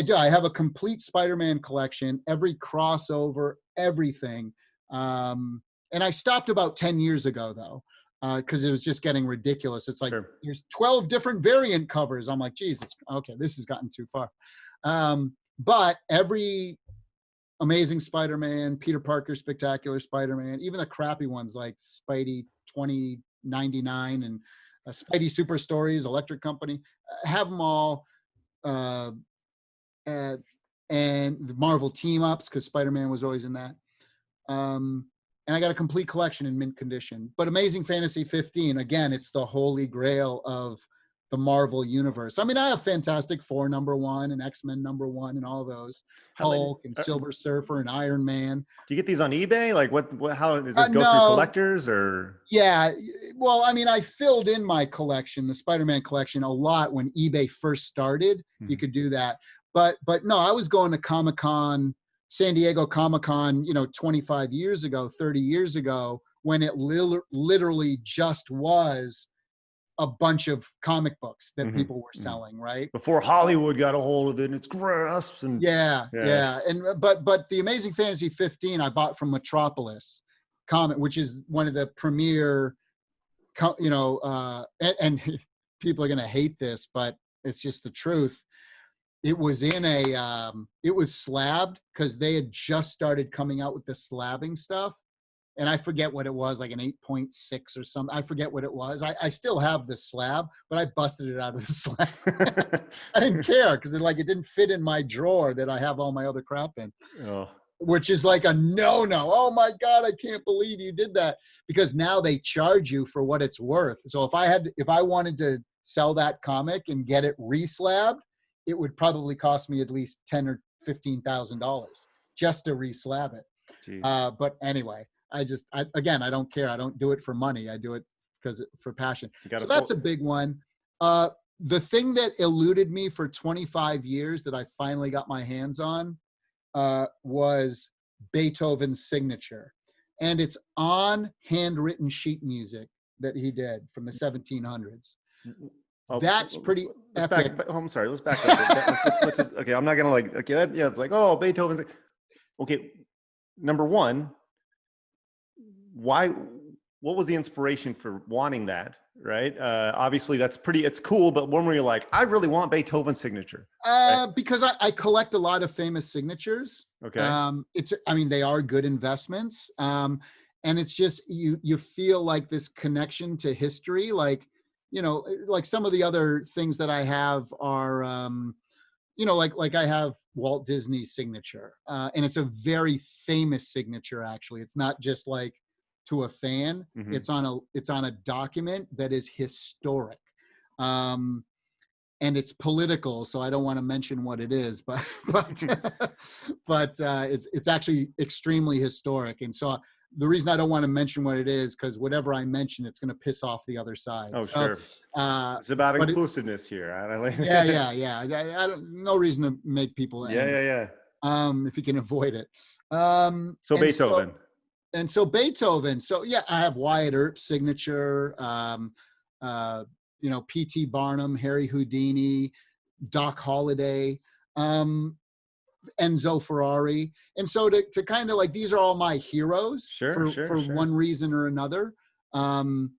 do. I have a complete Spider-Man collection, every crossover, everything. And I stopped about 10 years ago though. Because it was just getting ridiculous. It's like there's 12 different variant covers. I'm like, geez, okay, this has gotten too far. But every Amazing Spider-Man, Peter Parker Spectacular Spider-Man, even the crappy ones like Spidey 2099 and Spidey Super Stories, Electric Company, have them all. And the Marvel team-ups, because Spider-Man was always in that. And I got a complete collection in mint condition. But Amazing Fantasy 15, again, it's the holy grail of the Marvel universe. I mean, I have Fantastic Four #1 and X-Men #1 and all those. Hulk and Silver Surfer and Iron Man. Do you get these on eBay? Like how does this go through collectors or? Yeah, well, I mean, I filled in my collection, the Spider-Man collection, a lot when eBay first started. You could do that. But no, I was going to Comic-Con, San Diego Comic-Con, 25 years ago, 30 years ago, when it literally just was a bunch of comic books that people were selling, right? Before Hollywood got a hold of it and its grasps. And yeah. And but the Amazing Fantasy 15 I bought from Metropolis Comic, which is one of the premier, and people are going to hate this, but it's just the truth. It was it was slabbed because they had just started coming out with the slabbing stuff. And I forget what it was, like an 8.6 or something. I forget what it was. I still have the slab, but I busted it out of the slab. I didn't care because it didn't fit in my drawer that I have all my other crap in. Oh. Which is like a no-no. Oh my God, I can't believe you did that. Because now they charge you for what it's worth. So if I wanted to sell that comic and get it re-slabbed, it would probably cost me at least $10,000 or $15,000 just to reslab it. Jeez. But anyway, again, I don't care. I don't do it for money. I do it for passion. So that's a big one. The thing that eluded me for 25 years that I finally got my hands on was Beethoven's signature. And it's on handwritten sheet music that he did from the 1700s. That's pretty epic. I'm sorry. Let's back up. Let's just, okay, I'm not gonna it's like, oh, Beethoven's. Okay, number one, why? What was the inspiration for wanting that? Right. Obviously, it's cool. But when were you like, I really want Beethoven's signature? Right? Because I collect a lot of famous signatures. Okay. They are good investments. And it's just you feel like this connection to history, like some of the other things that I have are, like I have Walt Disney's signature, and it's a very famous signature. Actually, it's not just like to a fan. Mm-hmm. It's on a document that is historic, and it's political. So I don't want to mention what it is, but it's actually extremely historic. And so the reason I don't want to mention what it is, because whatever I mention, it's going to piss off the other side. Oh, sure. It's about inclusiveness here. Yeah. I don't, no reason to make people angry. Yeah. If you can avoid it. So Beethoven. So Beethoven. So yeah, I have Wyatt Earp's signature. P.T. Barnum, Harry Houdini, Doc Holliday. Enzo Ferrari. And so to kind of like, these are all my heroes for one reason or another. And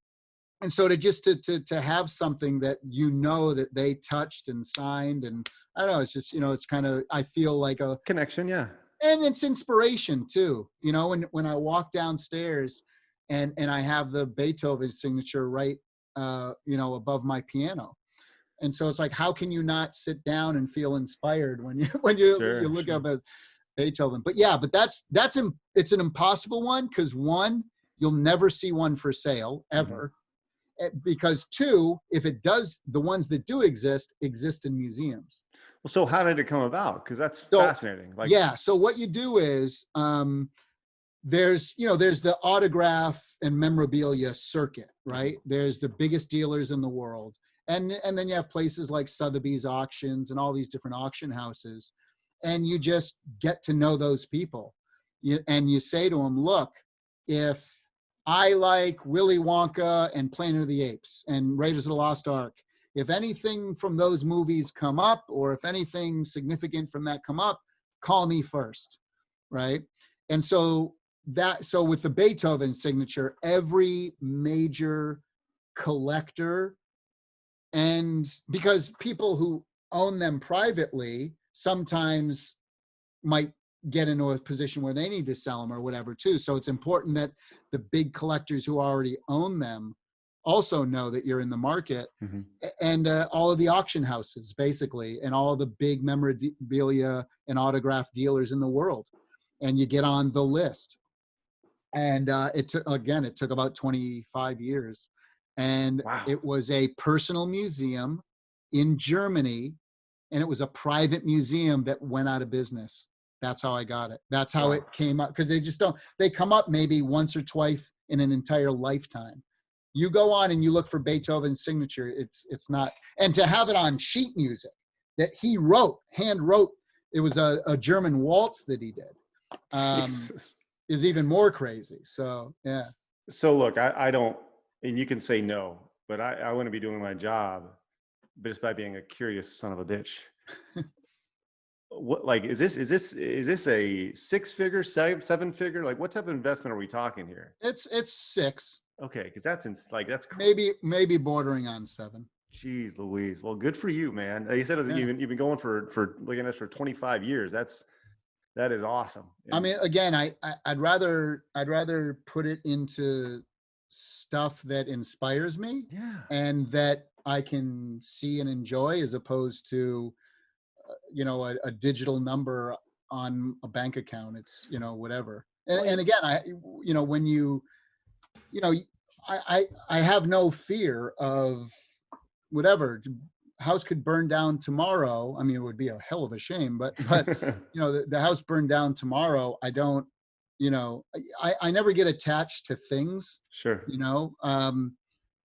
so to have something that, that they touched and signed, and I don't know, it's just, it's kind of, I feel like a connection. Yeah. And it's inspiration too, when I walk downstairs and I have the Beethoven signature right, above my piano. And so it's like, how can you not sit down and feel inspired when you look up at Beethoven? But it's an impossible one, because one, you'll never see one for sale ever. Mm-hmm. Because two, if it does, the ones that do exist in museums. Well, so how did it come about? Because that's fascinating. So what you do is there's the autograph and memorabilia circuit, right? There's the biggest dealers in the world. And then you have places like Sotheby's auctions and all these different auction houses. And you just get to know those people. And you say to them, look, if I like Willy Wonka and Planet of the Apes and Raiders of the Lost Ark, if anything from those movies come up, or if anything significant from that come up, call me first, right? And so with the Beethoven signature, every major collector, and because people who own them privately sometimes might get into a position where they need to sell them or whatever too. So it's important that the big collectors who already own them also know that you're in the market. Mm-hmm. And all of the auction houses, basically, and all of the big memorabilia and autograph dealers in the world. And you get on the list. And it took about 25 years. And wow. It was a personal museum in Germany, and it was a private museum that went out of business. That's how I got it. That's how it came up, because they come up maybe once or twice in an entire lifetime. You go on and you look for Beethoven's signature, it's not, and to have it on sheet music that he hand wrote, it was a German waltz that he did, is even more crazy. So, yeah. So look, I don't, and you can say no, but I wouldn't be doing my job just by being a curious son of a bitch. What, like, is this a 6-figure, 7-figure? Like, what type of investment are we talking here? It's 6. Okay, because that's maybe bordering on 7. Jeez Louise. Well, good for you, man. You said you've been going for looking at this for 25 years. That is awesome. I mean, again, I'd rather put it into stuff that inspires me, and that I can see and enjoy, as opposed to a digital number on a bank account. It's whatever. And again, I have no fear of whatever. house could burn down tomorrow. I mean, it would be a hell of a shame, but you know, the house burned down tomorrow. I don't, you know, I never get attached to things, Sure. you know.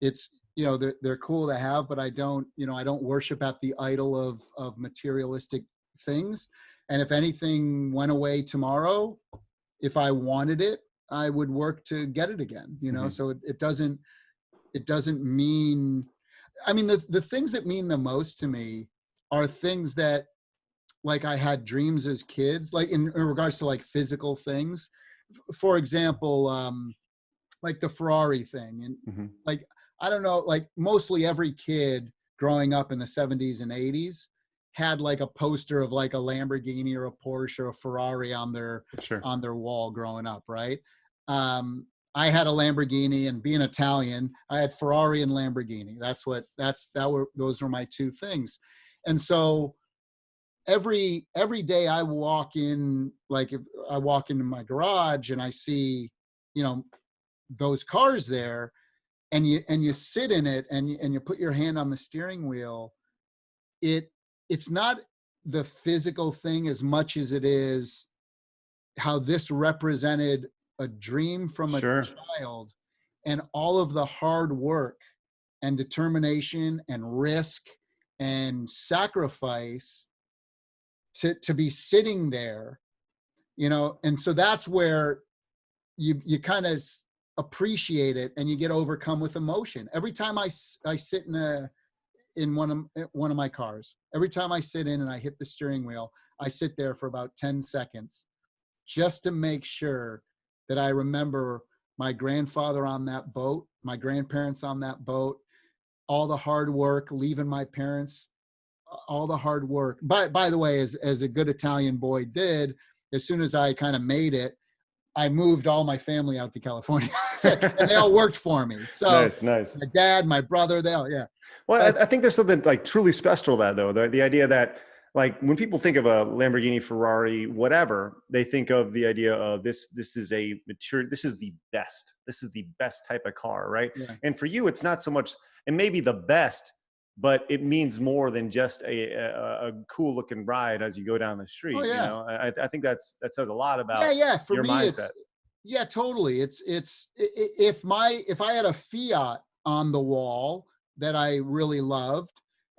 It's, you know, they're cool to have, but I don't, you know, I don't worship at the idol of materialistic things. And if anything went away tomorrow, if I wanted it, I would work to get it again, you know. So it doesn't mean, I mean, the things that mean the most to me are things that, like, I had dreams as kids, like in regards to like physical things. For example, like the Ferrari thing. And like, I don't know, like mostly every kid growing up in the 70s and 80s had like a poster of like a Lamborghini or a Porsche or a Ferrari on their wall growing up, right? I had a Lamborghini, and being Italian, I had Ferrari and Lamborghini. Those were my two things. And so every day I walk in, like if I walk into my garage and I see, you know, those cars there, and you sit in it and you put your hand on the steering wheel, it's not the physical thing as much as it is how this represented a dream from a child, and all of the hard work and determination and risk and sacrifice to be sitting there, you know. And so that's where you kind of appreciate it, and you get overcome with emotion. Every time I sit in one of my cars, every time I sit in and I hit the steering wheel, I sit there for about 10 seconds just to make sure that I remember my grandfather on that boat, my grandparents on that boat, all the hard work, leaving my parents, all the hard work. By the way, as a good Italian boy did, as soon as I kind of made it, I moved all my family out to California, and they all worked for me. So nice. My dad, my brother, they all, yeah. Well, I think there's something like truly special to that, though. The idea that, like, when people think of a Lamborghini, Ferrari, whatever, they think of the idea of this is a material, this is the best type of car, right? Yeah. And for you, it's not so much, and maybe the best, but it means more than just a cool looking ride as you go down the street. Oh, yeah. You know, I think that says a lot about For your me, mindset. Yeah, totally. It's if I had a Fiat on the wall that I really loved,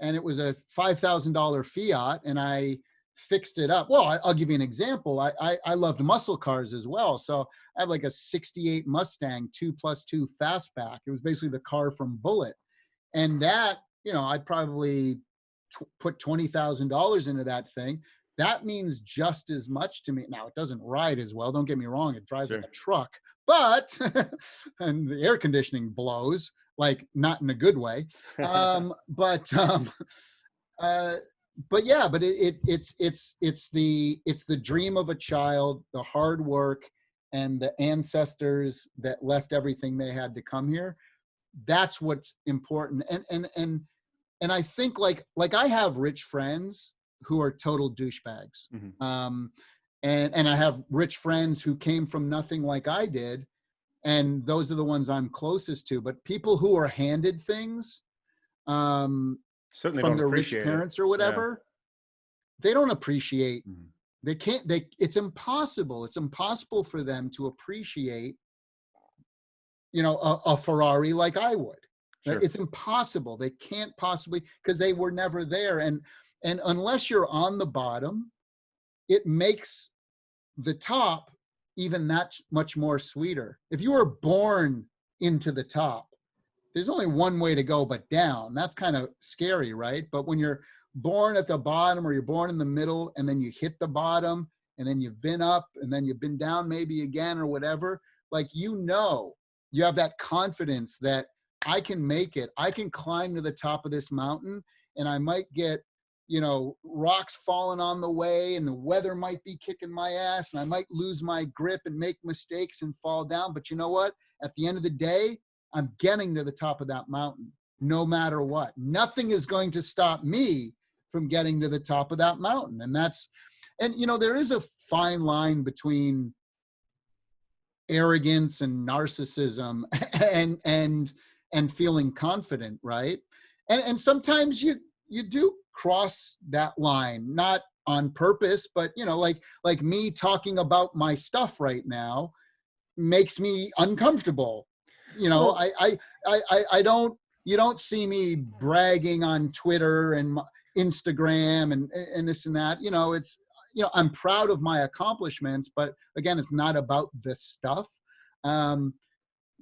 and it was a $5,000 Fiat, and I fixed it up. Well, I'll give you an example. I loved muscle cars as well. So I have like a 68 Mustang 2+2 fastback. It was basically the car from Bullitt. And that, you know, I probably put $20,000 into that thing. That means just as much to me. Now, it doesn't ride as well. Don't get me wrong. It drives like a truck, but, and the air conditioning blows, like not in a good way. But yeah, but it's the dream of a child, the hard work, and the ancestors that left everything they had to come here. That's what's important. And I think like I have rich friends who are total douchebags. And I have rich friends who came from nothing like I did. And those are the ones I'm closest to. But people who are handed things Certainly from don't their rich appreciate parents or whatever, they don't appreciate. They can't, it's impossible. It's impossible for them to appreciate, you know, a Ferrari like I would. Sure. It's impossible. They can't possibly, because they were never there. And unless you're on the bottom, it makes the top even that much more sweeter. If you were born into the top, there's only one way to go but down. That's kind of scary, right? But when you're born at the bottom, or you're born in the middle, and then you hit the bottom, and then you've been up, and then you've been down maybe again or whatever, like, you know, you have that confidence that I can make it. I can climb to the top of this mountain, and I might get, you know, rocks falling on the way, and the weather might be kicking my ass, and I might lose my grip and make mistakes and fall down. But you know what? At the end of the day, I'm getting to the top of that mountain, no matter what. Nothing is going to stop me from getting to the top of that mountain. And you know, there is a fine line between arrogance and narcissism and feeling confident, right? And sometimes you you do cross that line, not on purpose, but you know, like me talking about my stuff right now makes me uncomfortable. You know, Well, I don't, you don't see me bragging on Twitter and Instagram and this and that. You know, it's, you know, I'm proud of my accomplishments, but again, it's not about the stuff.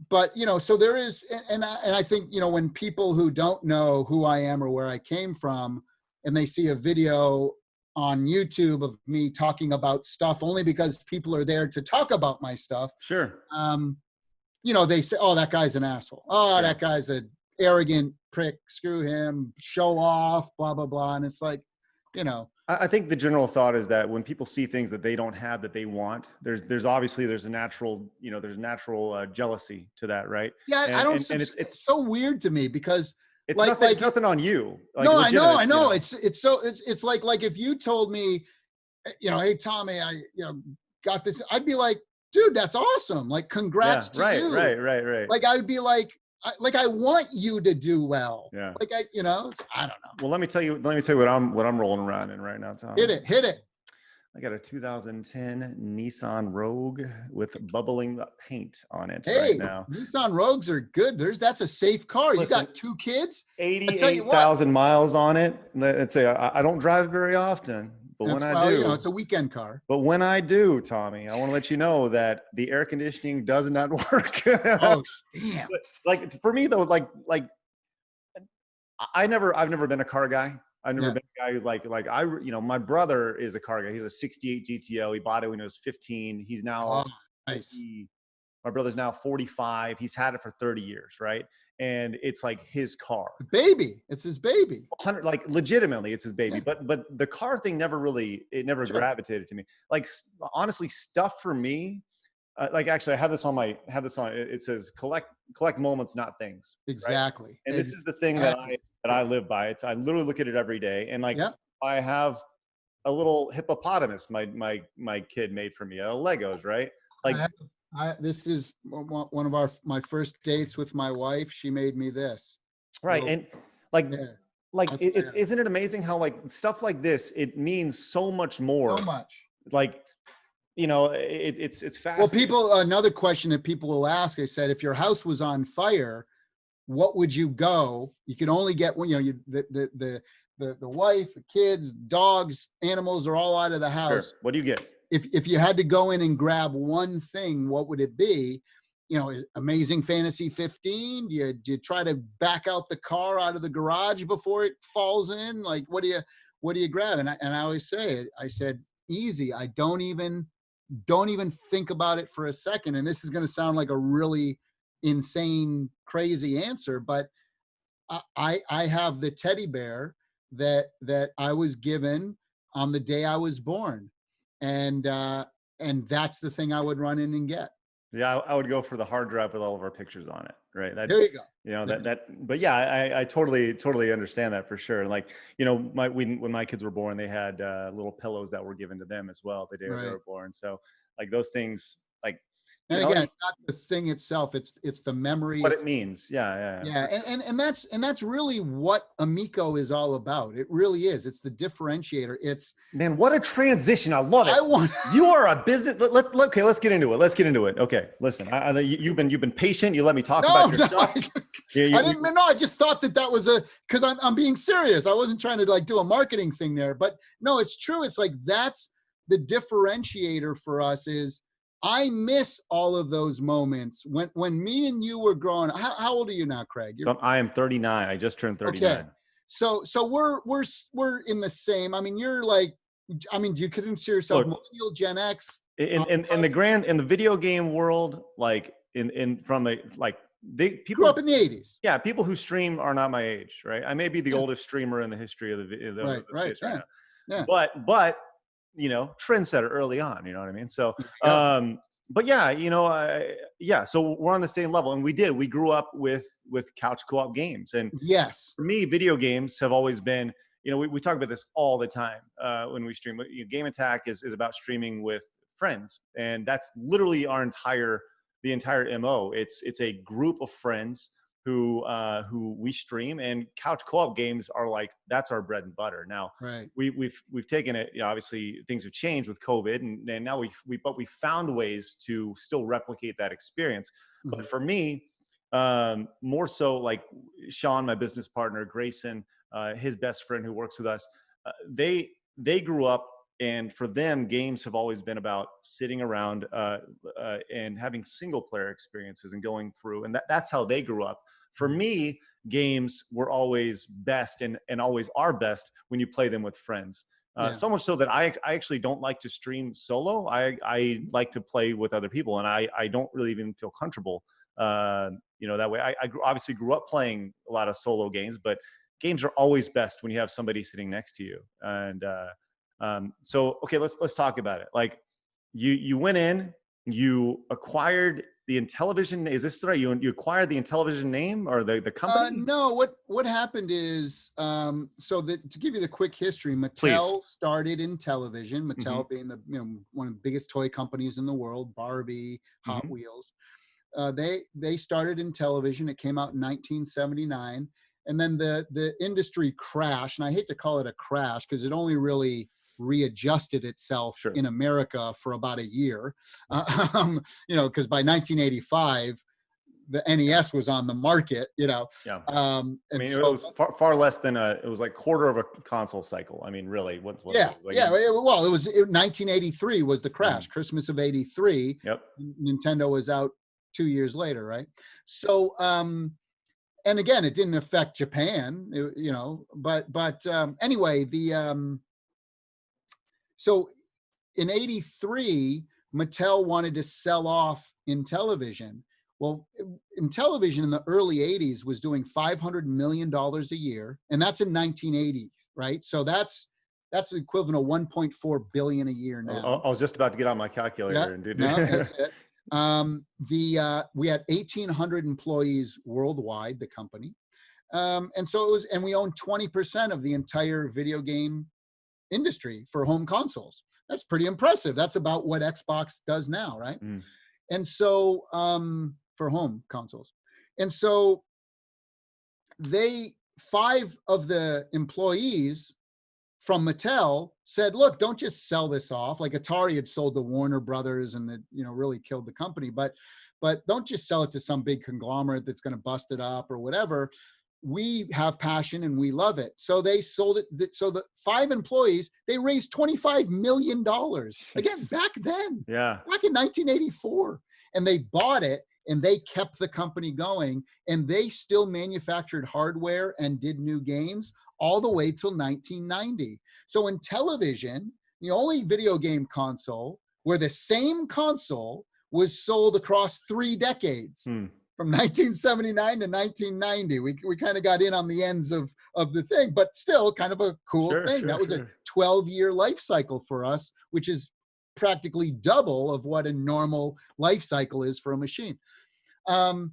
But you know, so there is, and I think, you know, when people who don't know who I am or where I came from, and they see a video on YouTube of me talking about stuff only because people are there to talk about my stuff, sure. you know, they say, "Oh, that guy's an asshole. Oh, Yeah. that guy's an arrogant prick. Screw him. Show off. Blah blah blah." And it's like, you know, I think the general thought is that when people see things that they don't have that they want, there's obviously there's a natural, you know, there's natural jealousy to that, right? yeah, I don't. And It's so weird to me because it's like nothing. It's like nothing on you. Like, no, legitimately, I you know. It's so it's like if you told me, you know, "Hey Tommy, I, you know, got this," I'd be like, "Dude, that's awesome. Like, Yeah. congrats to Right. you." Right. Like, I would be like, I want you to do well. Yeah. Like, you know, I don't know. Well, let me tell you what I'm rolling around in right now, Tom. Hit it. I got a 2010 Nissan Rogue with bubbling paint on it Hey, right now. Nissan Rogues are good. That's a safe car. Listen, You got 2 kids. 88,000 miles on it. Let's say I don't drive very often, but That's, when I well, do, you know, it's a weekend car. but when I do, Tommy, I want to let you know that the air conditioning does not work. Oh, damn. Like for me though, I've never been a car guy. I've never Yeah. been a guy who's you know, my brother is a car guy. He's a 68 GTO. He bought it when he was 15. He's now, Oh, nice. my brother's now 45. He's had it for 30 years. Right. And it's like his car. The baby. It's his baby. 100, like legitimately it's his baby, Yeah. but the car thing never Sure. gravitated to me. Like honestly, stuff for me, like actually I have this on it says collect moments, not things. Right? Exactly. And this is the thing that I live by. I literally look at it every day. And like, Yeah. I have a little hippopotamus my kid made for me, Legos, right? Like, This is one of my first dates with my wife. She made me this. right. Little, And like, yeah, it's isn't it amazing how like stuff like this, it means so much more. so much. Like, you know, it's fascinating. Well, people, another question that people will ask, I said, if your house was on fire, what would you go? You could only get one, you know, the wife, the kids, dogs, animals are all out of the house. Sure. What do you get? If you had to go in and grab one thing, what would it be? You know, Amazing Fantasy 15? Do you try to back out the car out of the garage before it falls in? Like, what do you grab? And I always say, I said, easy. I don't even think about it for a second. And this is going to sound like a really insane, crazy answer, but I have the teddy bear that I was given on the day I was born. And that's the thing I would run in and get. Yeah, I would go for the hard drive with all of our pictures on it. Right. There you go. You know, but yeah, I totally understand that for sure. Like, you know, when my kids were born, they had little pillows that were given to them as well the day they were born. So like those things, like, and again, it's not the thing itself, it's the memory, what it means. Yeah. And that's really what Amico is all about. It really is. It's the differentiator. It's, man, what a transition. I love it. You are a business. Okay, let's get into it. Okay, listen, you've been patient. You let me talk about your stuff. I just thought that was because I'm being serious. I wasn't trying to like do a marketing thing there, but no, it's true. It's like, that's the differentiator for us. Is I miss all of those moments when me and you were growing. How old are you now, Craig? I am 39. I just turned 39. Okay. So we're in the same. I mean, you're like, I mean, do you consider yourself millennial, Gen X? In the video game world, like people grew up in the 80s. Yeah, people who stream are not my age, right? I may be the oldest streamer in the history of the right now. Yeah. But you know, trendsetter early on, you know what I mean? So but yeah, you know, so we're on the same level, and we grew up with couch co-op games. And yes, for me, video games have always been, you know, we talk about this all the time when we stream. Game Attack is about streaming with friends, and that's literally the entire MO. It's a group of friends who we stream, and couch co-op games are like, that's our bread and butter. Now, Right. we've taken it, obviously things have changed with COVID, and now we found ways to still replicate that experience. Mm-hmm. But for me, more so, like Sean, my business partner, Grayson, his best friend who works with us, they grew up, and for them, games have always been about sitting around and having single player experiences and going through, and that's how they grew up. For me, games were always best and always are best when you play them with friends. So much so that I actually don't like to stream solo. I like to play with other people, and I don't really even feel comfortable that way. I obviously grew up playing a lot of solo games, but games are always best when you have somebody sitting next to you. And so, okay, let's talk about it. Like, you went in, you acquired the Intellivision. Is this right? You acquired the Intellivision name, or the company? No, what happened is, to give you the quick history, Mattel started in television. Mattel being the one of the biggest toy companies in the world, Barbie, Hot Wheels. They started in television. It came out in 1979, and then the industry crashed. And I hate to call it a crash because it only really readjusted itself in America for about a year, because by 1985 the NES was on the market, it was far less than it was like quarter of a console cycle. I mean, really, what well, it was 1983 was the crash, Christmas of 83. Yep. Nintendo was out 2 years later, right? So and again, it didn't affect Japan, but anyway, so in 83, Mattel wanted to sell off Intellivision. Well, Intellivision in the early 80s was doing $500 million a year, and that's in 1980, right? So that's the equivalent of 1.4 billion a year now. I was just about to get on my calculator and do no, that's it. We had 1,800 employees worldwide, the company, and so it was, and we owned 20% of the entire video game industry for home consoles. That's pretty impressive. That's about what Xbox does now, right? And so for home consoles. And so 5 of the employees from Mattel said, look, don't just sell this off. Like Atari had sold to Warner Brothers and it, really killed the company, but don't just sell it to some big conglomerate that's going to bust it up or whatever. We have passion and we love it. So they sold it. So the 5 employees, they raised $25 million. Again, back then, back in 1984. And they bought it and they kept the company going, and they still manufactured hardware and did new games all the way till 1990. So in television, the only video game console where the same console was sold across 3 decades. From 1979 to 1990, we kind of got in on the ends of the thing, but still kind of a cool thing. That was a 12-year life cycle for us, which is practically double of what a normal life cycle is for a machine. And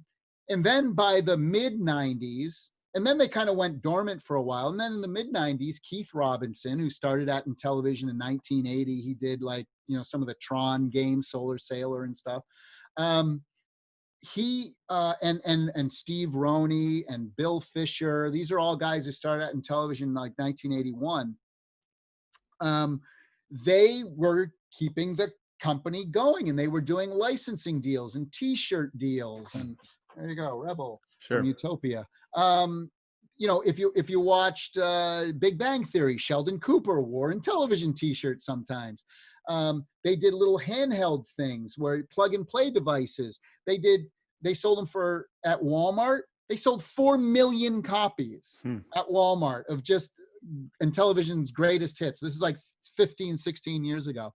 then by the mid-90s, and then they kind of went dormant for a while. And then in the mid-90s, Keith Robinson, who started out in television in 1980, he did some of the Tron games, Solar Sailor and stuff. He and Steve Roney and Bill Fisher, these are all guys who started out in television in like 1981. They were keeping the company going, and they were doing licensing deals and T-shirt deals. And there you go, Rebel from Utopia. If you watched Big Bang Theory, Sheldon Cooper wore in television T-shirts sometimes. They did little handheld things where plug and play devices. They sold them at Walmart. They sold 4 million copies at Walmart of just Intellivision's greatest hits. This is like 15, 16 years ago.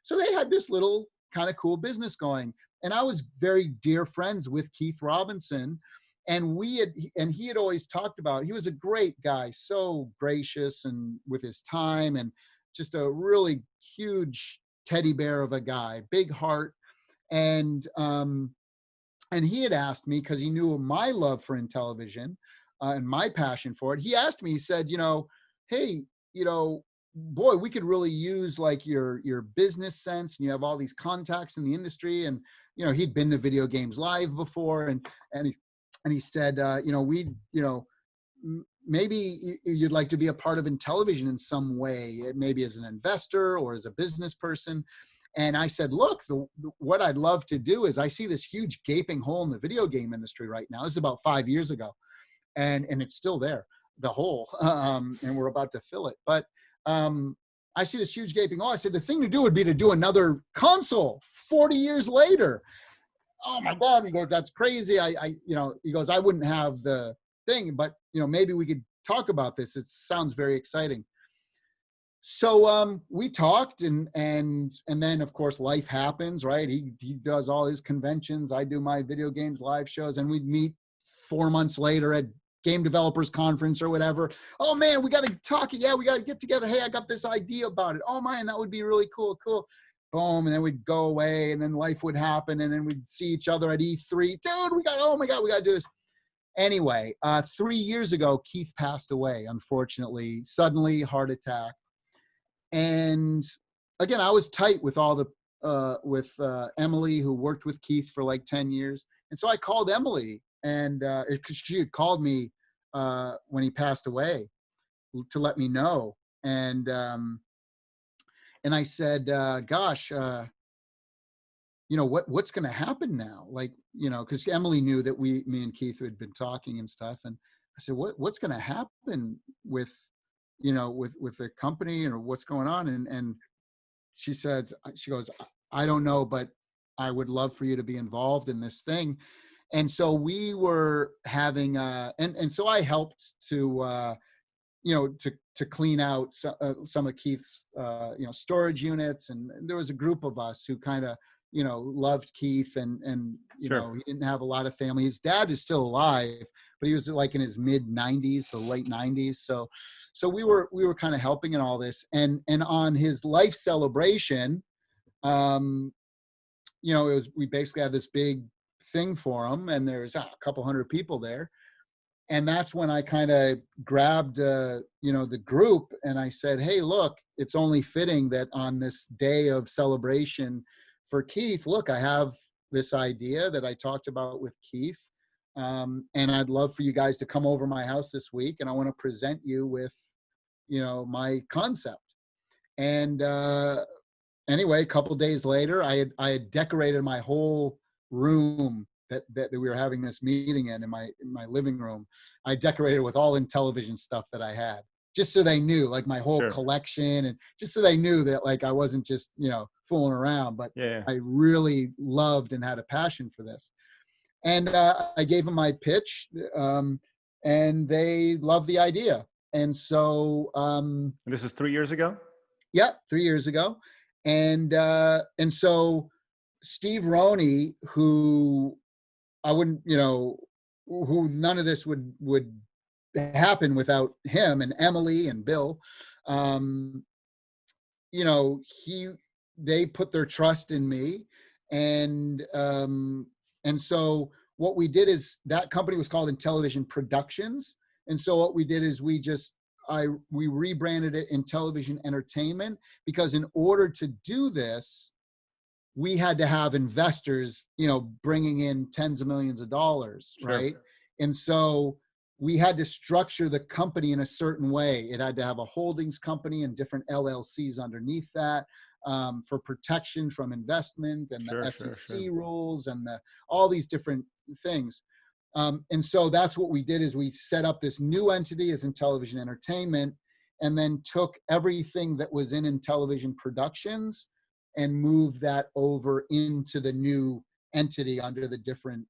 So they had this little kind of cool business going. And I was very dear friends with Keith Robinson. And he had always talked about, he was a great guy, so gracious and with his time, and just a really huge teddy bear of a guy, big heart. And he had asked me, because he knew my love for Intellivision and my passion for it. He asked me, he said, hey, boy, we could really use like your business sense, and you have all these contacts in the industry. And, he'd been to Video Games Live before, and and he said, maybe you'd like to be a part of Intellivision in some way, maybe as an investor or as a business person. And I said, look, what I'd love to do is I see this huge gaping hole in the video game industry right now. This is about 5 years ago. And it's still there, the hole, and we're about to fill it. But I see this huge gaping hole. I said, the thing to do would be to do another console 40 years later. Oh my God, he goes, that's crazy. He goes, I wouldn't have the thing, but maybe we could talk about this. It sounds very exciting. So we talked, and then of course life happens, right? He does all his conventions. I do my video games live shows, and we'd meet 4 months later at Game Developers Conference or whatever. Oh man, we got to talk. Yeah, we got to get together. Hey, I got this idea about it. Oh man, that would be really cool. Boom, and then we'd go away, and then life would happen, and then we'd see each other at E3. Dude, oh my God, we got to do this. Anyway, 3 years ago, Keith passed away, unfortunately, suddenly, heart attack. And again, I was tight with with Emily, who worked with Keith for like 10 years. And so I called Emily, and because she had called me when he passed away to let me know. And I said, gosh, what's going to happen now? Like, because Emily knew that me and Keith had been talking and stuff. And I said, what's going to happen with the company, or what's going on? And she goes, I don't know, but I would love for you to be involved in this thing. And so we were having, and so I helped to clean out some of Keith's, storage units. And there was a group of us who kind of, loved Keith, and Sure. he didn't have a lot of family. His dad is still alive, but he was like in his mid 90s, the late 90s. So we were kind of helping in all this, and on his life celebration, we basically had this big thing for him, and there's a couple hundred people there. And that's when I kind of grabbed, the group, and I said, hey, look, it's only fitting that on this day of celebration for Keith, look, I have this idea that I talked about with Keith, and I'd love for you guys to come over my house this week, and I want to present you with, my concept. And anyway, a couple of days later, I had decorated my whole room that we were having this meeting in my living room. I decorated with all Intellivision stuff that I had, just so they knew, like, my whole Sure. collection, and just so they knew that, like, I wasn't just, fooling around, but Yeah. I really loved and had a passion for this. And I gave them my pitch, and they loved the idea. And so, And this is 3 years ago? yeah, 3 years ago. And so Steve Roney, who I wouldn't, who none of this would happen without him, and Emily and Bill, they put their trust in me. And so what we did is, that company was called Intellivision Productions. And so what we did is we rebranded it Intellivision Entertainment, because in order to do this, we had to have investors, bringing in tens of millions of dollars, Sure. right? And so we had to structure the company in a certain way. It had to have a holdings company and different LLCs underneath that, for protection from investment, and Sure, the sure, SEC sure. rules, and all these different things. And so that's what we did, is we set up this new entity as Intellivision Entertainment, and then took everything that was in Intellivision Productions and moved that over into the new entity under the different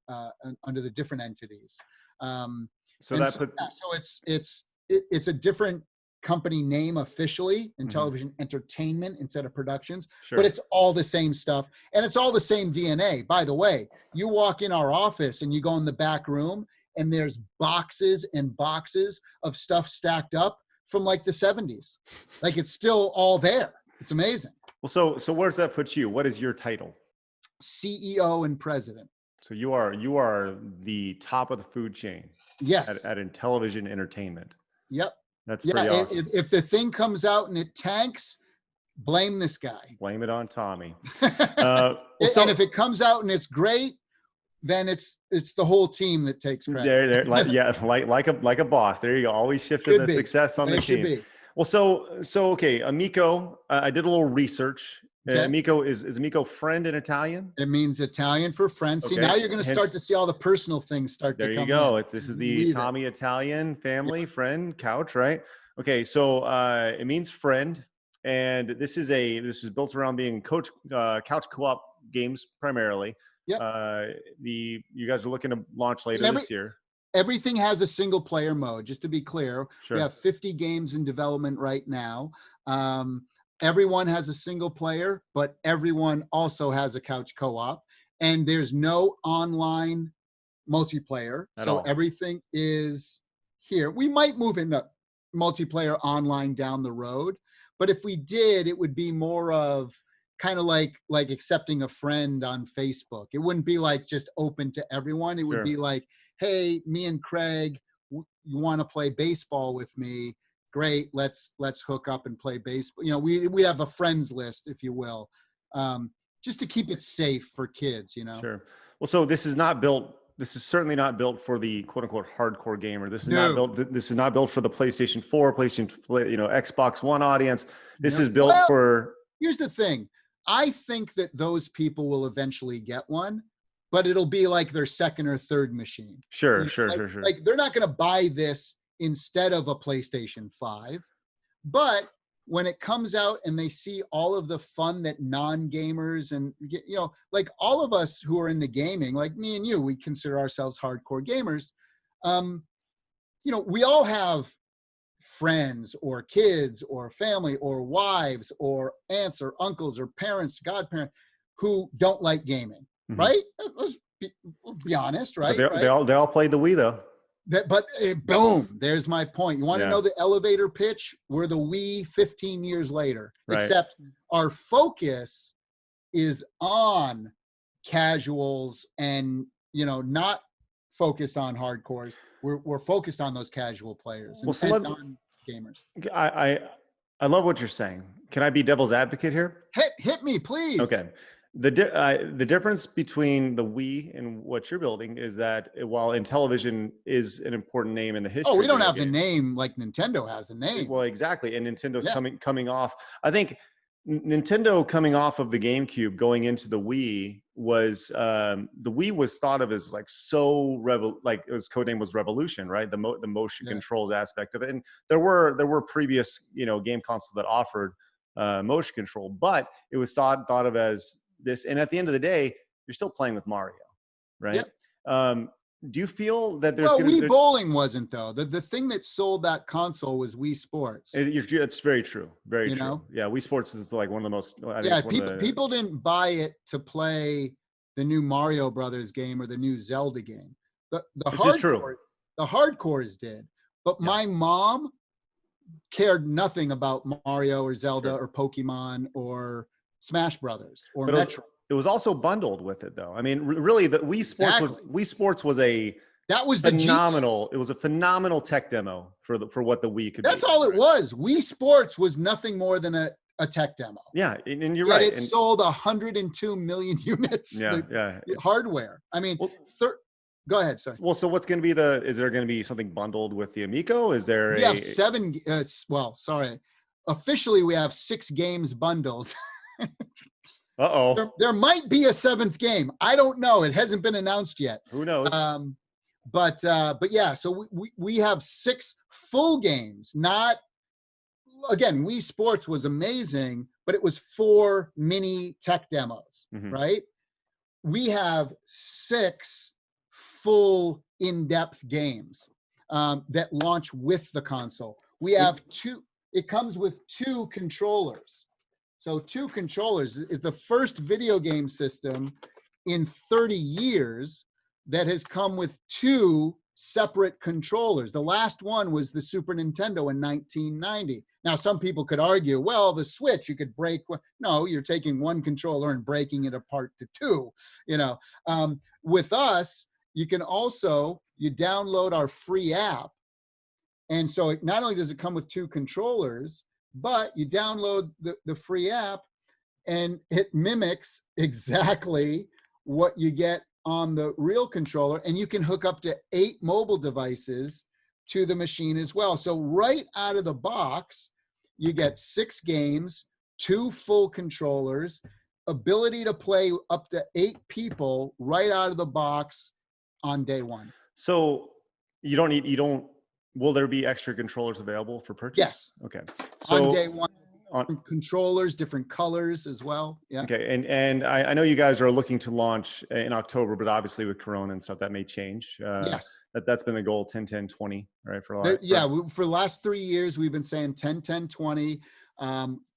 entities. So that put, It's a different company name officially, Intellivision Entertainment instead of Productions, sure. but it's all the same stuff, and it's all the same DNA. By the way, you walk in our office and you go in the back room, and there's boxes and boxes of stuff stacked up from like the 70s. Like, it's still all there. It's amazing. Well, so where does that put you? What is your title? CEO and president. So you are the top of the food chain. Yes. At Intellivision Entertainment. Yep. That's pretty awesome. If the thing comes out and it tanks, blame this guy. Blame it on Tommy. And if it comes out and it's great, then it's the whole team that takes credit. There, like a boss. There you go. Always shifting Should the be. success on the It should team. be. Well, so okay, Amico. I did a little research. Okay. Amico is Amico friend in Italian? It means Italian for friend. See, Okay. now you're going to start Hence- to see all the personal things start to There come you go. in. This is the Weave it. Tommy Italian family friend couch, right? Okay, so it means friend, and this is built around being couch co-op games primarily. Yep. You guys are looking to launch later this year. Everything has a single player mode, just to be clear. Sure. We have 50 games in development right now. Everyone has a single player, but everyone also has a couch co-op, and there's no online multiplayer. So everything is here. We might move into multiplayer online down the road, but if we did, it would be more of kind of like accepting a friend on Facebook. It wouldn't be like just open to everyone. It would be like, hey, me and Craig, you want to play baseball with me? Great, let's hook up and play baseball. You know, we have a friends list, if you will, just to keep it safe for kids. You know. Sure. Well, so this is certainly not built for the quote unquote hardcore gamer. This is not built for the PlayStation 4, Xbox One audience. This is built for. Here's the thing. I think that those people will eventually get one, but it'll be like their second or third machine. Sure. Like they're not going to buy this instead of a PlayStation 5, but when it comes out and they see all of the fun that non-gamers and, like all of us who are into gaming, like me and you, we consider ourselves hardcore gamers. We all have friends or kids or family or wives or aunts or uncles or parents, godparents who don't like gaming, right? Let's be honest, right? They all played the Wii though. Boom, there's my point. You want to know the elevator pitch? We're the Wii 15 years later, except our focus is on casuals and, not focused on hardcores. We're focused on those casual players and non-gamers. I love what you're saying. Can I be devil's advocate here? Hit me, please. Okay. The difference between the Wii and what you're building is that while Intellivision is an important name in the history. Oh, we don't have the name like Nintendo has a name. Well, exactly. And Nintendo's coming off. I think Nintendo coming off of the GameCube going into the Wii was the Wii was thought of as like its codename was Revolution, right? The motion controls aspect of it. And there were previous game consoles that offered motion control, but it was thought of as this, and at the end of the day, you're still playing with Mario, right? Yep. Do you feel that there's Wii Bowling wasn't though? The thing that sold that console was Wii Sports. It's very true. Very true. Yeah, Wii Sports is like one of the most. People didn't buy it to play the new Mario Brothers game or the new Zelda game. The hardcores did, but my mom cared nothing about Mario or Zelda or Pokemon or Smash Brothers or Metro. It was also bundled with it, though. I mean, really, the Wii Sports was phenomenal. It was a phenomenal tech demo for what the Wii could be. That's all it was. Wii Sports was nothing more than a tech demo. Yeah, and you're right. It sold 102 million units. Hardware. I mean, go ahead. Sorry. Well, so what's going to be is there going to be something bundled with the Amico? Is there? We have 7. Officially, we have 6 games bundled. There might be a 7th game. I don't know. It hasn't been announced yet. Who knows? But yeah. So we have 6 full games. Not again. Wii Sports was amazing, but it was 4 mini tech demos, right? We have 6 full in-depth games that launch with the console. We have 2. It comes with 2 controllers. So 2 controllers is the first video game system in 30 years that has come with 2 separate controllers. The last one was the Super Nintendo in 1990. Now, some people could argue, well, the Switch, you could break. No, you're taking one controller and breaking it apart to 2. With us, you can also, you download our free app. And so not only does it come with 2 controllers, but you download the free app and it mimics exactly what you get on the real controller, and you can hook up to 8 mobile devices to the machine as well. So right out of the box, you get 6 games, 2 full controllers, ability to play up to 8 people right out of the box on day one. So will there be extra controllers available for purchase? Yes. Okay. So on day one, controllers, different colors as well. Yeah. Okay. And I know you guys are looking to launch in October, but obviously with Corona and stuff, that may change. Yes. That's been the goal, 10, 10, 20, right? For the last 3 years, we've been saying 10, 10, 20.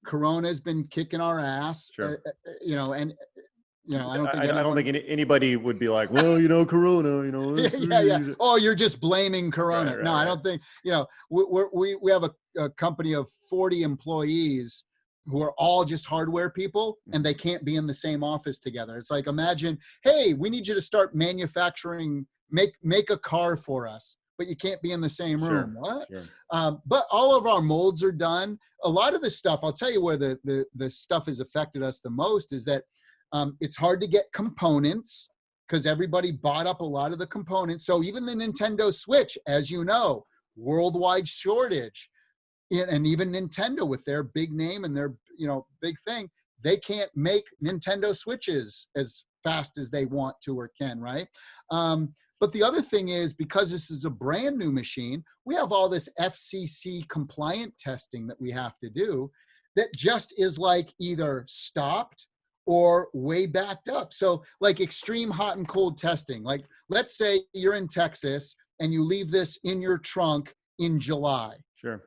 Corona's been kicking our ass, Sure. I don't think anybody would be like, well, Corona, yeah. Oh, you're just blaming Corona. Right, no, right. I don't think, we have a company of 40 employees who are all just hardware people, and they can't be in the same office together. It's like, imagine, hey, we need you to start manufacturing, make a car for us, but you can't be in the same room. Sure, What? sure. But all of our molds are done. A lot of the stuff, I'll tell you where the stuff has affected us the most is that it's hard to get components because everybody bought up a lot of the components. So even the Nintendo Switch, as you know, worldwide shortage. And even Nintendo with their big name and their big thing, they can't make Nintendo Switches as fast as they want to or can, right? But the other thing is, because this is a brand new machine, we have all this FCC compliant testing that we have to do that just is like either stopped or way backed up. So like extreme hot and cold testing. Like let's say you're in Texas and you leave this in your trunk in July. Sure.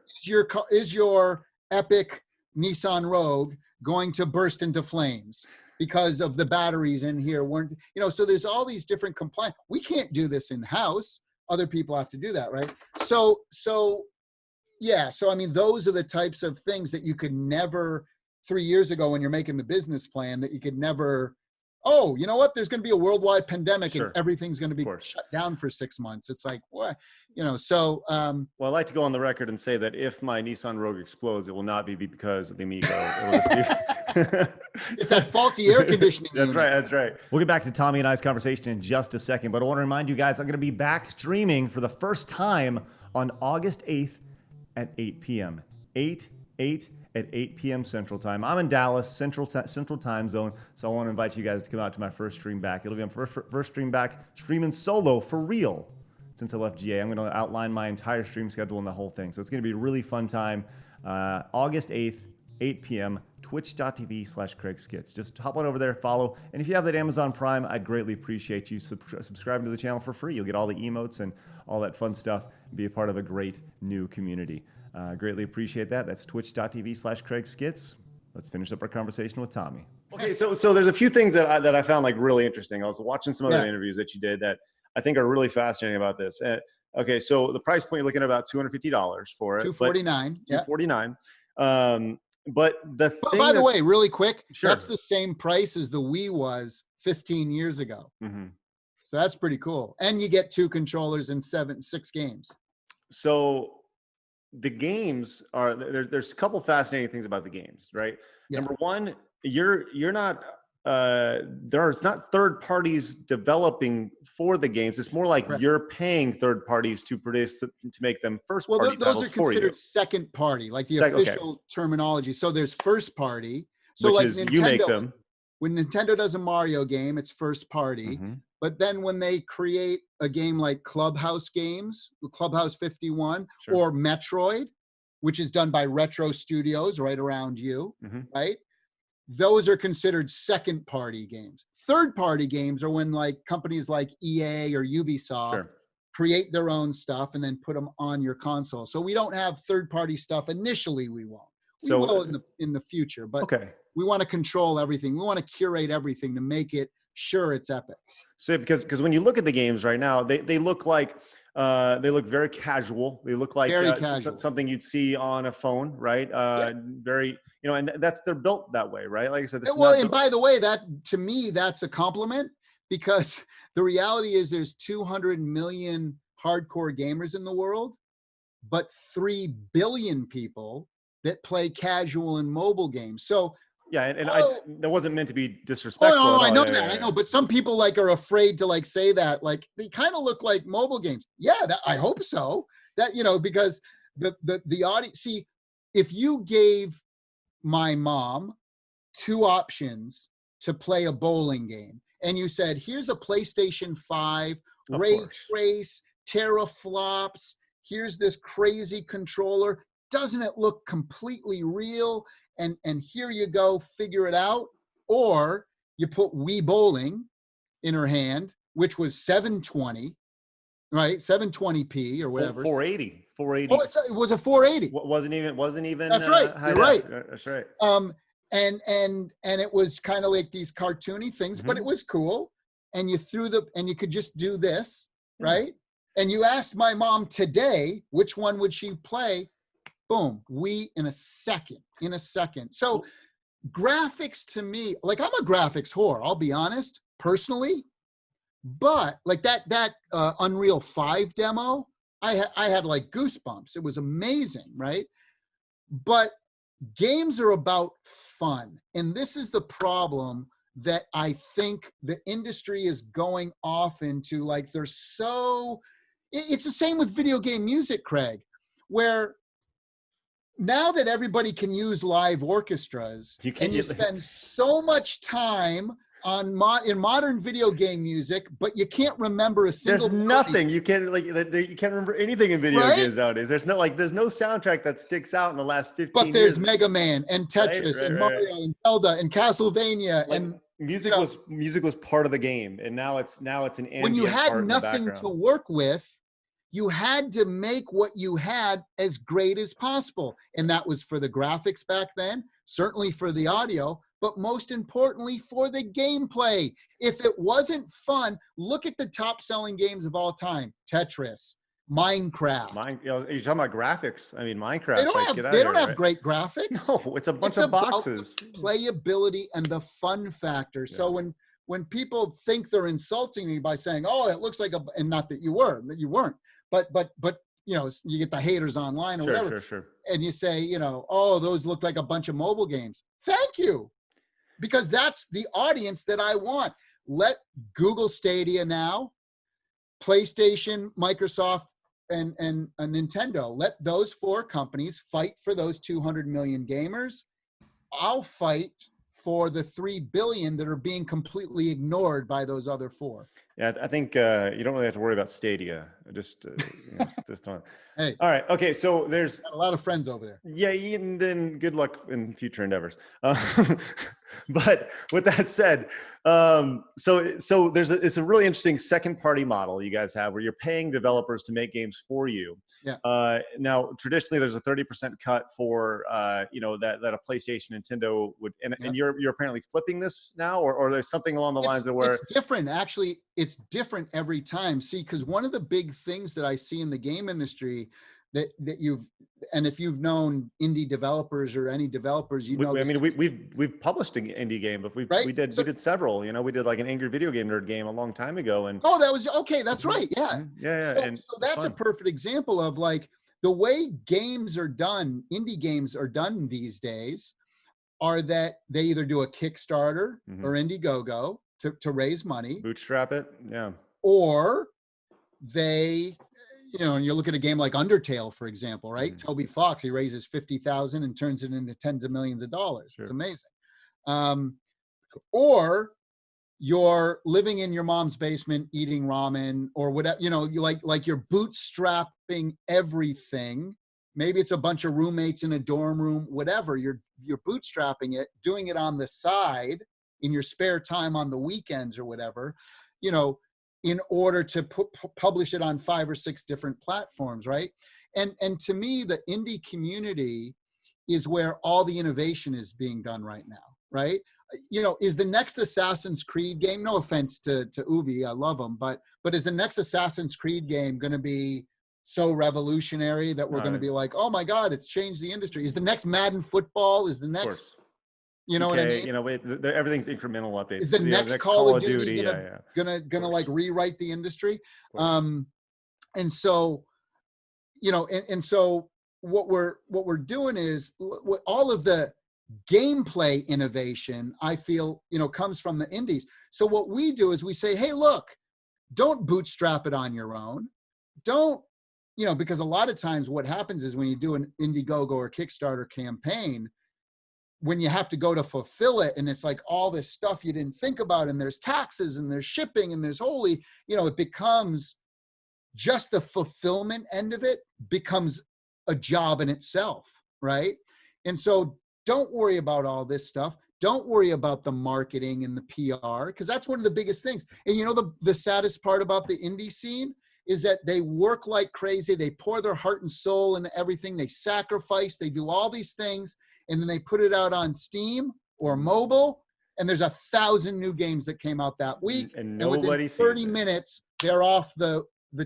Is your epic Nissan Rogue going to burst into flames because of the batteries in here weren't, so there's all these different compliance. We can't do this in-house. Other people have to do that, right? So I mean, those are the types of things that you could never, 3 years ago when you're making the business plan, that you could never, oh, you know what? There's going to be a worldwide pandemic and everything's going to be shut down for 6 months. It's like, what? Well, I like to go on the record and say that if my Nissan Rogue explodes, it will not be because of the Amico. It will just be it's that faulty air conditioning. That's right. That's right. We'll get back to Tommy and I's conversation in just a second, but I want to remind you guys, I'm going to be back streaming for the first time on August 8th at 8 p.m. 8 at 8 p.m. Central Time. I'm in Dallas, Central Time Zone, so I want to invite you guys to come out to my first stream back. It'll be my first stream back, streaming solo for real. Since I left GA, I'm going to outline my entire stream schedule and the whole thing. So it's going to be a really fun time. August 8th, 8 p.m., twitch.tv/CraigSkitz. Just hop on over there, follow. And if you have that Amazon Prime, I'd greatly appreciate you subscribing to the channel for free. You'll get all the emotes and all that fun stuff and be a part of a great new community. Greatly appreciate that. That's twitch.tv/CraigSkitz. Let's finish up our conversation with Tommy. Okay, so there's a few things that I found like really interesting. I was watching some other interviews that you did that I think are really fascinating about this. Okay, so the price point, you're looking at about $250 for it. $249. $249. But by the way, really quick, that's the same price as the Wii was 15 years ago. Mm-hmm. So that's pretty cool. And you get 2 controllers and 6 games. So the games are, there's a couple fascinating things about the games, right? Yeah. Number one, you're not, there's not third parties developing for the games. It's more like you're paying third parties to produce, to make them first party titles for you. Those are considered second party, like the official terminology. So there's first party. So which like is Nintendo, you make them. When Nintendo does a Mario game, it's first party. Mm-hmm. But then when they create a game like Clubhouse Games, Clubhouse 51, or Metroid, which is done by Retro Studios right around you, right? Those are considered second party games. Third party games are when like companies like EA or Ubisoft create their own stuff and then put them on your console. So we don't have third party stuff initially. We won't. We will in the future, but we want to control everything. We want to curate everything to make it sure it's epic. So because when you look at the games right now, they look like they look very casual. They look like something you'd see on a phone, right? Very, and they're built that way, right? Like I said, and by the way, that to me, that's a compliment, because the reality is there's 200 million hardcore gamers in the world, but 3 billion people that play casual and mobile games. So Yeah, and oh, that wasn't meant to be oh disrespectful no, at I all. know Yeah, that. yeah, I yeah. know, but some people like are afraid to like say that. Like they kind of look like mobile games. Yeah, that, I hope so. That, you know, because the audience, see, if you gave my mom two options to play a bowling game and you said, here's a PlayStation 5, Of ray course. trace, teraflops, here's this crazy controller, doesn't it look completely real? And here you go, figure it out. Or you put Wii Bowling in her hand, which was 720, right? 720p or whatever. 480. Oh, 480. it was a 480. Wasn't even That's right. high You're def. right. That's right. And it was kind of like these cartoony things, but it was cool. And you and you could just do this, right? And you asked my mom today, which one would she play? Boom, in a second. So graphics to me, like I'm a graphics whore, I'll be honest, personally, but like that Unreal 5 demo, I had like goosebumps. It was amazing, right? But games are about fun. And this is the problem that I think the industry is going off into. Like it's the same with video game music, Craig, where now that everybody can use live orchestras and you spend so much time in modern video game music, but you can't remember a single There's nothing you can't you can't remember anything in video games nowadays. There's no soundtrack that sticks out in the last 15 years. But there's Mega Man and Tetris and Mario and Zelda and Castlevania, like, and music was part of the game, and now it's an ambient when you had part nothing to work with, you had to make what you had as great as possible. And that was for the graphics back then, certainly for the audio, but most importantly for the gameplay. If it wasn't fun, look at the top selling games of all time: Tetris, Minecraft. You're talking about graphics. I mean, Minecraft. They don't have great graphics. No, it's a bunch of boxes. The playability and the fun factor. Yes. So when people think they're insulting me by saying, "Oh, it looks like and not that you weren't, but you know, you get the haters online or whatever, sure. And you say, you know, oh, those look like a bunch of mobile games. Thank you, because that's the audience that I want. Let Google Stadia now, PlayStation, Microsoft, and Nintendo, let those four companies fight for those 200 million gamers. I'll fight for the 3 billion that are being completely ignored by those other four. Yeah, I think you don't really have to worry about Stadia. Just don't. Hey. All right. Okay. So there's a lot of friends over there. Yeah, and then good luck in future endeavors. But with that said, so it's a really interesting second party model you guys have where you're paying developers to make games for you. Yeah. Now traditionally there's a 30% cut for that a PlayStation, Nintendo would, and you're apparently flipping this now, or there's something along the lines of where it's different. Actually, it's different every time. See, because one of the big things that I see in the game industry that if you've known indie developers or any developers, we've published an indie game, but we did several. We did like an Angry Video Game Nerd game a long time ago, and that was okay. That's right. Yeah. So that's a perfect example of like the way games are done. Indie games are done these days are that they either do a Kickstarter or Indiegogo to raise money, bootstrap it, or they, and you look at a game like Undertale, for example, right? Toby Fox, he raises 50,000 and turns it into tens of millions of dollars. Sure. It's amazing. Or you're living in your mom's basement eating ramen or whatever, you like you're bootstrapping everything. Maybe it's a bunch of roommates in a dorm room, whatever. You're bootstrapping it, doing it on the side in your spare time on the weekends or whatever, in order to publish it on 5 or 6 different platforms, right? And to me, the indie community is where all the innovation is being done right now, right? Is the next Assassin's Creed game, no offense to Ubi, I love them, but is the next Assassin's Creed game going to be so revolutionary that we're going to be like, oh my God, it's changed the industry? Is the next Madden football, is the next... what I mean? Everything's incremental updates. Is the next Call of Duty gonna like rewrite the industry? And so, and so what we're doing is all of the gameplay innovation, I feel, comes from the indies. So what we do is we say, hey, look, don't bootstrap it on your own. Don't, because a lot of times what happens is when you do an Indiegogo or Kickstarter campaign, when you have to go to fulfill it, and it's like all this stuff you didn't think about, and there's taxes and there's shipping and there's it becomes just the fulfillment end of it becomes a job in itself, right? And so don't worry about all this stuff. Don't worry about the marketing and the PR, because that's one of the biggest things. And the saddest part about the indie scene is that they work like crazy. They pour their heart and soul into everything. They sacrifice. They do all these things. And then they put it out on Steam or mobile. And there's 1,000 new games that came out that week. And nobody within 30 minutes, they're off the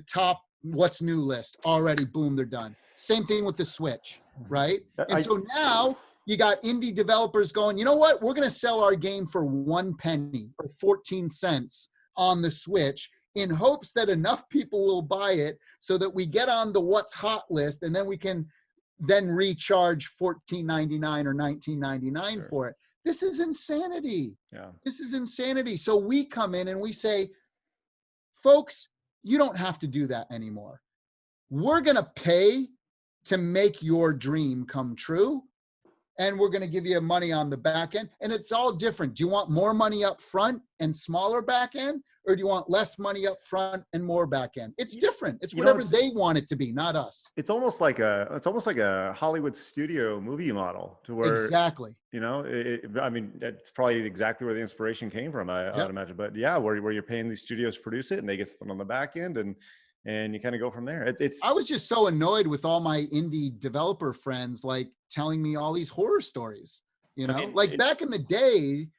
top what's new list already. Boom, they're done. Same thing with the Switch, right? And so now you got indie developers going, you know what? We're going to sell our game for 1 penny or 14 cents on the Switch in hopes that enough people will buy it so that we get on the what's hot list, and then we can then recharge $14.99 or $19.99 for it. This is insanity. Yeah. This is insanity. So we come in and we say, folks, you don't have to do that anymore. We're going to pay to make your dream come true. And we're going to give you money on the back end. And it's all different. Do you want more money up front and smaller back end? Or do you want less money up front and more back end? It's different. It's whatever they want it to be, not us. It's almost like a Hollywood studio movie model, to where exactly. It's probably exactly where the inspiration came from, I'd imagine. But yeah, where you're paying these studios to produce it, and they get something on the back end, and you kind of go from there. I was just so annoyed with all my indie developer friends, like telling me all these horror stories, back in the day,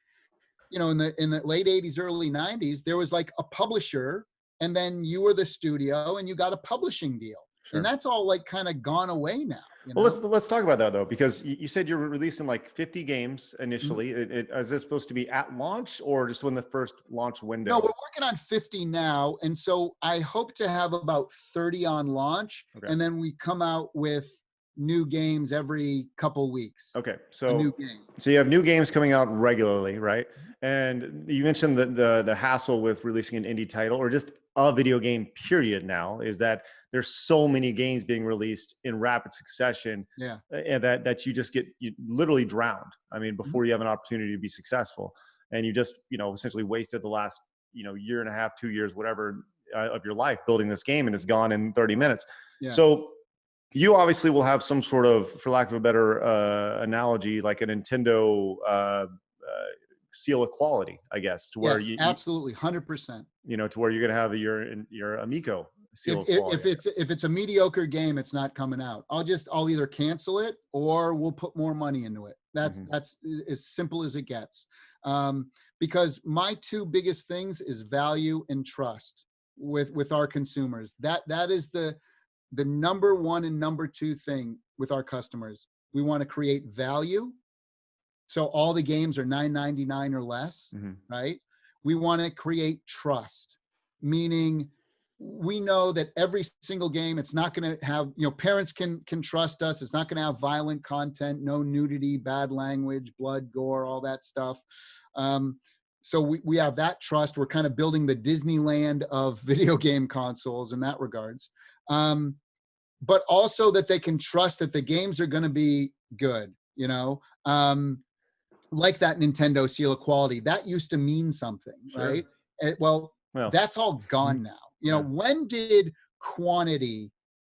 in the late 80s, early 90s, there was like a publisher, and then you were the studio and you got a publishing deal. Sure. And that's all like kind of gone away now. Well, let's talk about that though, because you said you're releasing like 50 games initially. Mm-hmm. Is this supposed to be at launch or just when the first launch window? No, we're working on 50 now. And so I hope to have about 30 on launch. Okay. And then we come out with new games every couple weeks. Okay. So you have new games coming out regularly, right? And you mentioned the hassle with releasing an indie title or just a video game period now is that there's so many games being released in rapid succession. Yeah. And that you literally drowned. I mean, before you have an opportunity to be successful, and you just, essentially wasted the last, year and a half, 2 years, whatever of your life building this game, and it's gone in 30 minutes. Yeah. So you obviously will have some sort of, for lack of a better analogy, like a Nintendo seal of quality, I guess, to where absolutely 100%. To where you're going to have your Amico seal of quality. If it's a mediocre game, it's not coming out. I'll either cancel it or we'll put more money into it. That's as simple as it gets. Because my two biggest things is value and trust with our consumers. That is the number one and number two thing with our customers. We want to create value. So all the games are $9.99 or less, right? We want to create trust, meaning we know that every single game, it's not going to have, parents can trust us. It's not going to have violent content, no nudity, bad language, blood, gore, all that stuff. So we have that trust. We're kind of building the Disneyland of video game consoles in that regards. But also that they can trust that the games are going to be good, like that Nintendo seal of quality. That used to mean something, right? Well, that's all gone now. When did quantity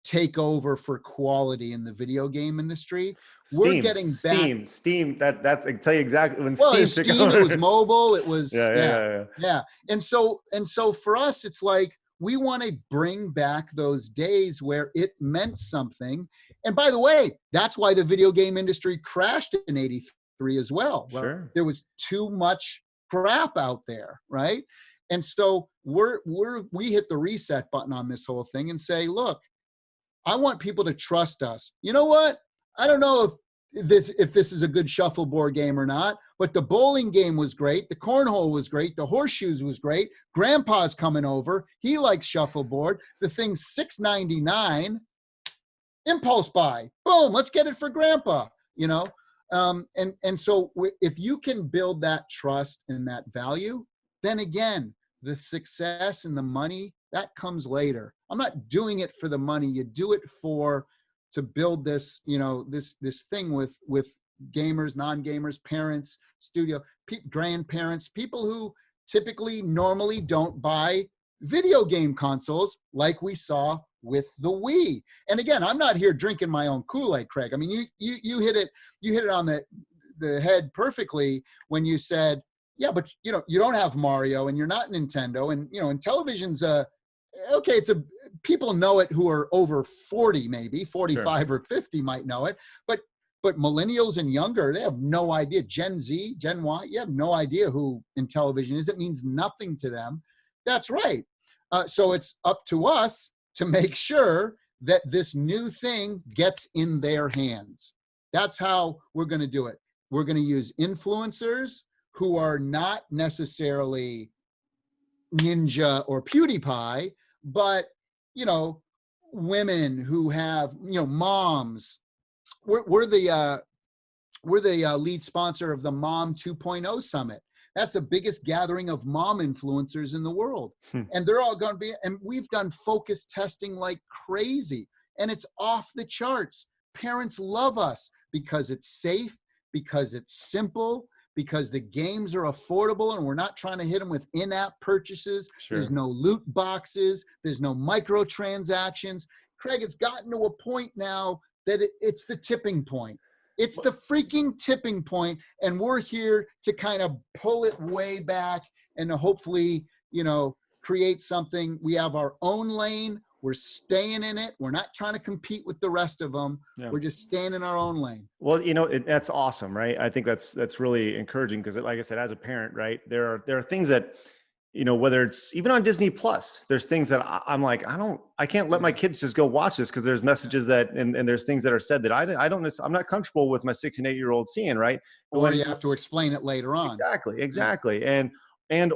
take over for quality in the video game industry? We're getting back. Steam. That's I can tell you exactly when Steam. It was mobile. It was yeah. And so for us, it's like we want to bring back those days where it meant something. And by the way, that's why the video game industry crashed in '83 as well. Sure. There was too much crap out there, right? And so we hit the reset button on this whole thing and say, look, I want people to trust us. You know what? I don't know if this is a good shuffleboard game or not, but the bowling game was great. The cornhole was great. The horseshoes was great. Grandpa's coming over. He likes shuffleboard. The thing's $6.99. Impulse buy. Boom. Let's get it for Grandpa. And so if you can build that trust and that value, then again, the success and the money, that comes later. I'm not doing it for the money. You do it to build this, this thing with gamers, non-gamers, parents, studio, grandparents, people who typically normally don't buy video game consoles like we saw with the Wii. And again, I'm not here drinking my own Kool-Aid, Craig. I mean, you hit it on the head perfectly when you said, yeah, but you don't have Mario and you're not Nintendo, and television's okay, people know it who are over 40, maybe 45 sure. or 50 might know it, but millennials and younger, they have no idea. Gen Z, Gen Y, you have no idea who in television is. It means nothing to them. That's right. So it's up to us to make sure that this new thing gets in their hands. That's how we're going to do it. We're going to use influencers who are not necessarily Ninja or PewDiePie, but, women who have, moms. We're the lead sponsor of the Mom 2.0 Summit. That's the biggest gathering of mom influencers in the world. And they're all going to be, and we've done focus testing like crazy, and it's off the charts. Parents love us because it's safe, because it's simple, because the games are affordable and we're not trying to hit them with in-app purchases. Sure. There's no loot boxes. There's no microtransactions. Craig, it's gotten to a point now that it's the tipping point. It's the freaking tipping point, and we're here to kind of pull it way back and to hopefully, create something. We have our own lane. We're staying in it. Are not trying to compete with the rest of them. Yeah. We're just staying in our own lane. Well, that's awesome, right? I think that's really encouraging because, like I said, as a parent, right, there are things that, whether it's even on Disney Plus, there's things that I'm like, I can't let my kids just go watch this because there's messages that, and there's things that are said that I'm not comfortable with my 6 and 8 year old seeing, right? Or you have to explain it later on. Exactly.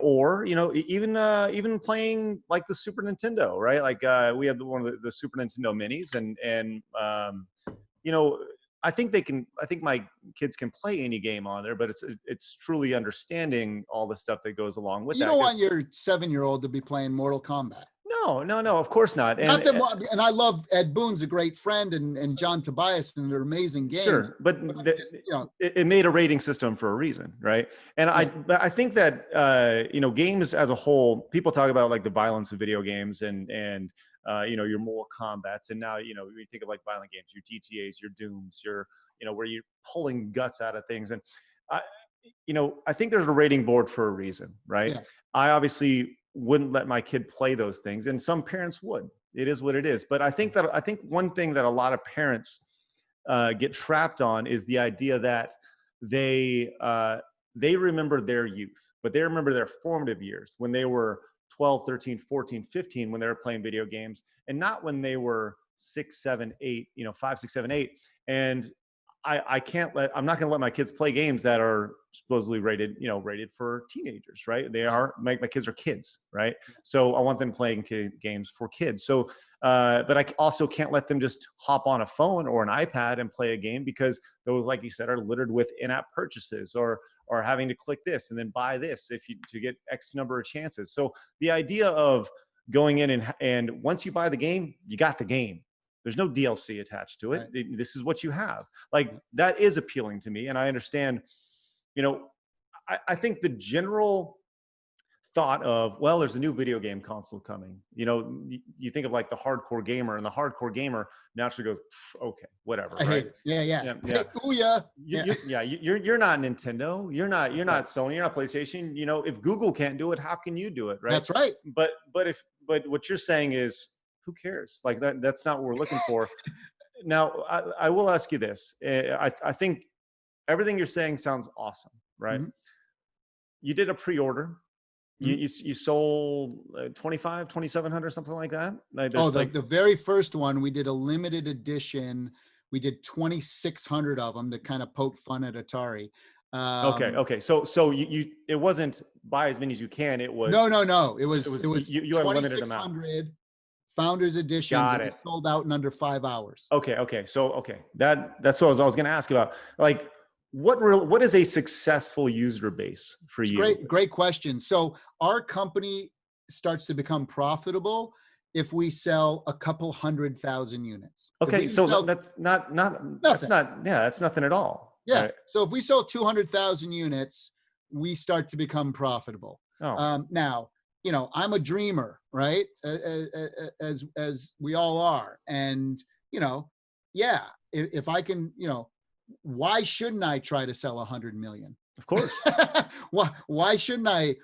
Or, even playing like the Super Nintendo, right? Like we have one of the Super Nintendo minis and I think my kids can play any game on there, but it's truly understanding all the stuff that goes along with that. You don't want your 7-year-old to be playing Mortal Kombat. No, of course not. And I love Ed Boon's a great friend and John Tobias, and they're amazing games. Sure, but it made a rating system for a reason, right? And yeah. I think that games as a whole, people talk about like the violence of video games and your Mortal Kombats, and now you think of like violent games, your GTAs, your Dooms, your where you're pulling guts out of things, and I think there's a rating board for a reason, right? Yeah. I obviously wouldn't let my kid play those things, and some parents would. It is what it is. But I think one thing that a lot of parents get trapped on is the idea that they remember their youth, but they remember their formative years when they were 12, 13, 14, 15, when they were playing video games, and not when they were 6, 7, 8, 5, 6, 7, 8. And I'm not going to let my kids play games that are supposedly rated for teenagers, right? My kids are kids, right? So I want them playing games for kids. So, but I also can't let them just hop on a phone or an iPad and play a game, because those, like you said, are littered with in-app purchases or having to click this and then buy this to get X number of chances. So the idea of going in and once you buy the game, you got the game. There's no DLC attached to it. Right. This is what you have. Like, that is appealing to me. And I understand, I think the general thought of, well, there's a new video game console coming. You think of like the hardcore gamer, and the hardcore gamer naturally goes, okay, whatever. I hate it. Yeah. Hey, ooh, yeah. You're not Nintendo. You're not Sony. You're not PlayStation. If Google can't do it, how can you do it? Right. That's right. But what you're saying is, who cares? Like that's not what we're looking for. Now, I will ask you this. I think everything you're saying sounds awesome, right? Mm-hmm. You did a pre-order. Mm-hmm. You sold 2,700, something like that. The very first one, we did a limited edition. We did 2,600 of them to kind of poke fun at Atari. Okay. So you it wasn't buy as many as you can. It was no. It was you had a limited amount. Founders editions. Got it. Sold out in under 5 hours. Okay. So that's what I was going to ask about. Like, what is a successful user base for It's you? great question. So our company starts to become profitable if we sell a couple 100,000 units. Okay, so that's not nothing. that's nothing at all. Yeah. Right? So if we sell 200,000 units, we start to become profitable. Oh, Now, I'm a dreamer, right? As we all are. And, yeah, if I can, why shouldn't I try to sell 100 million? of course. Why shouldn't I?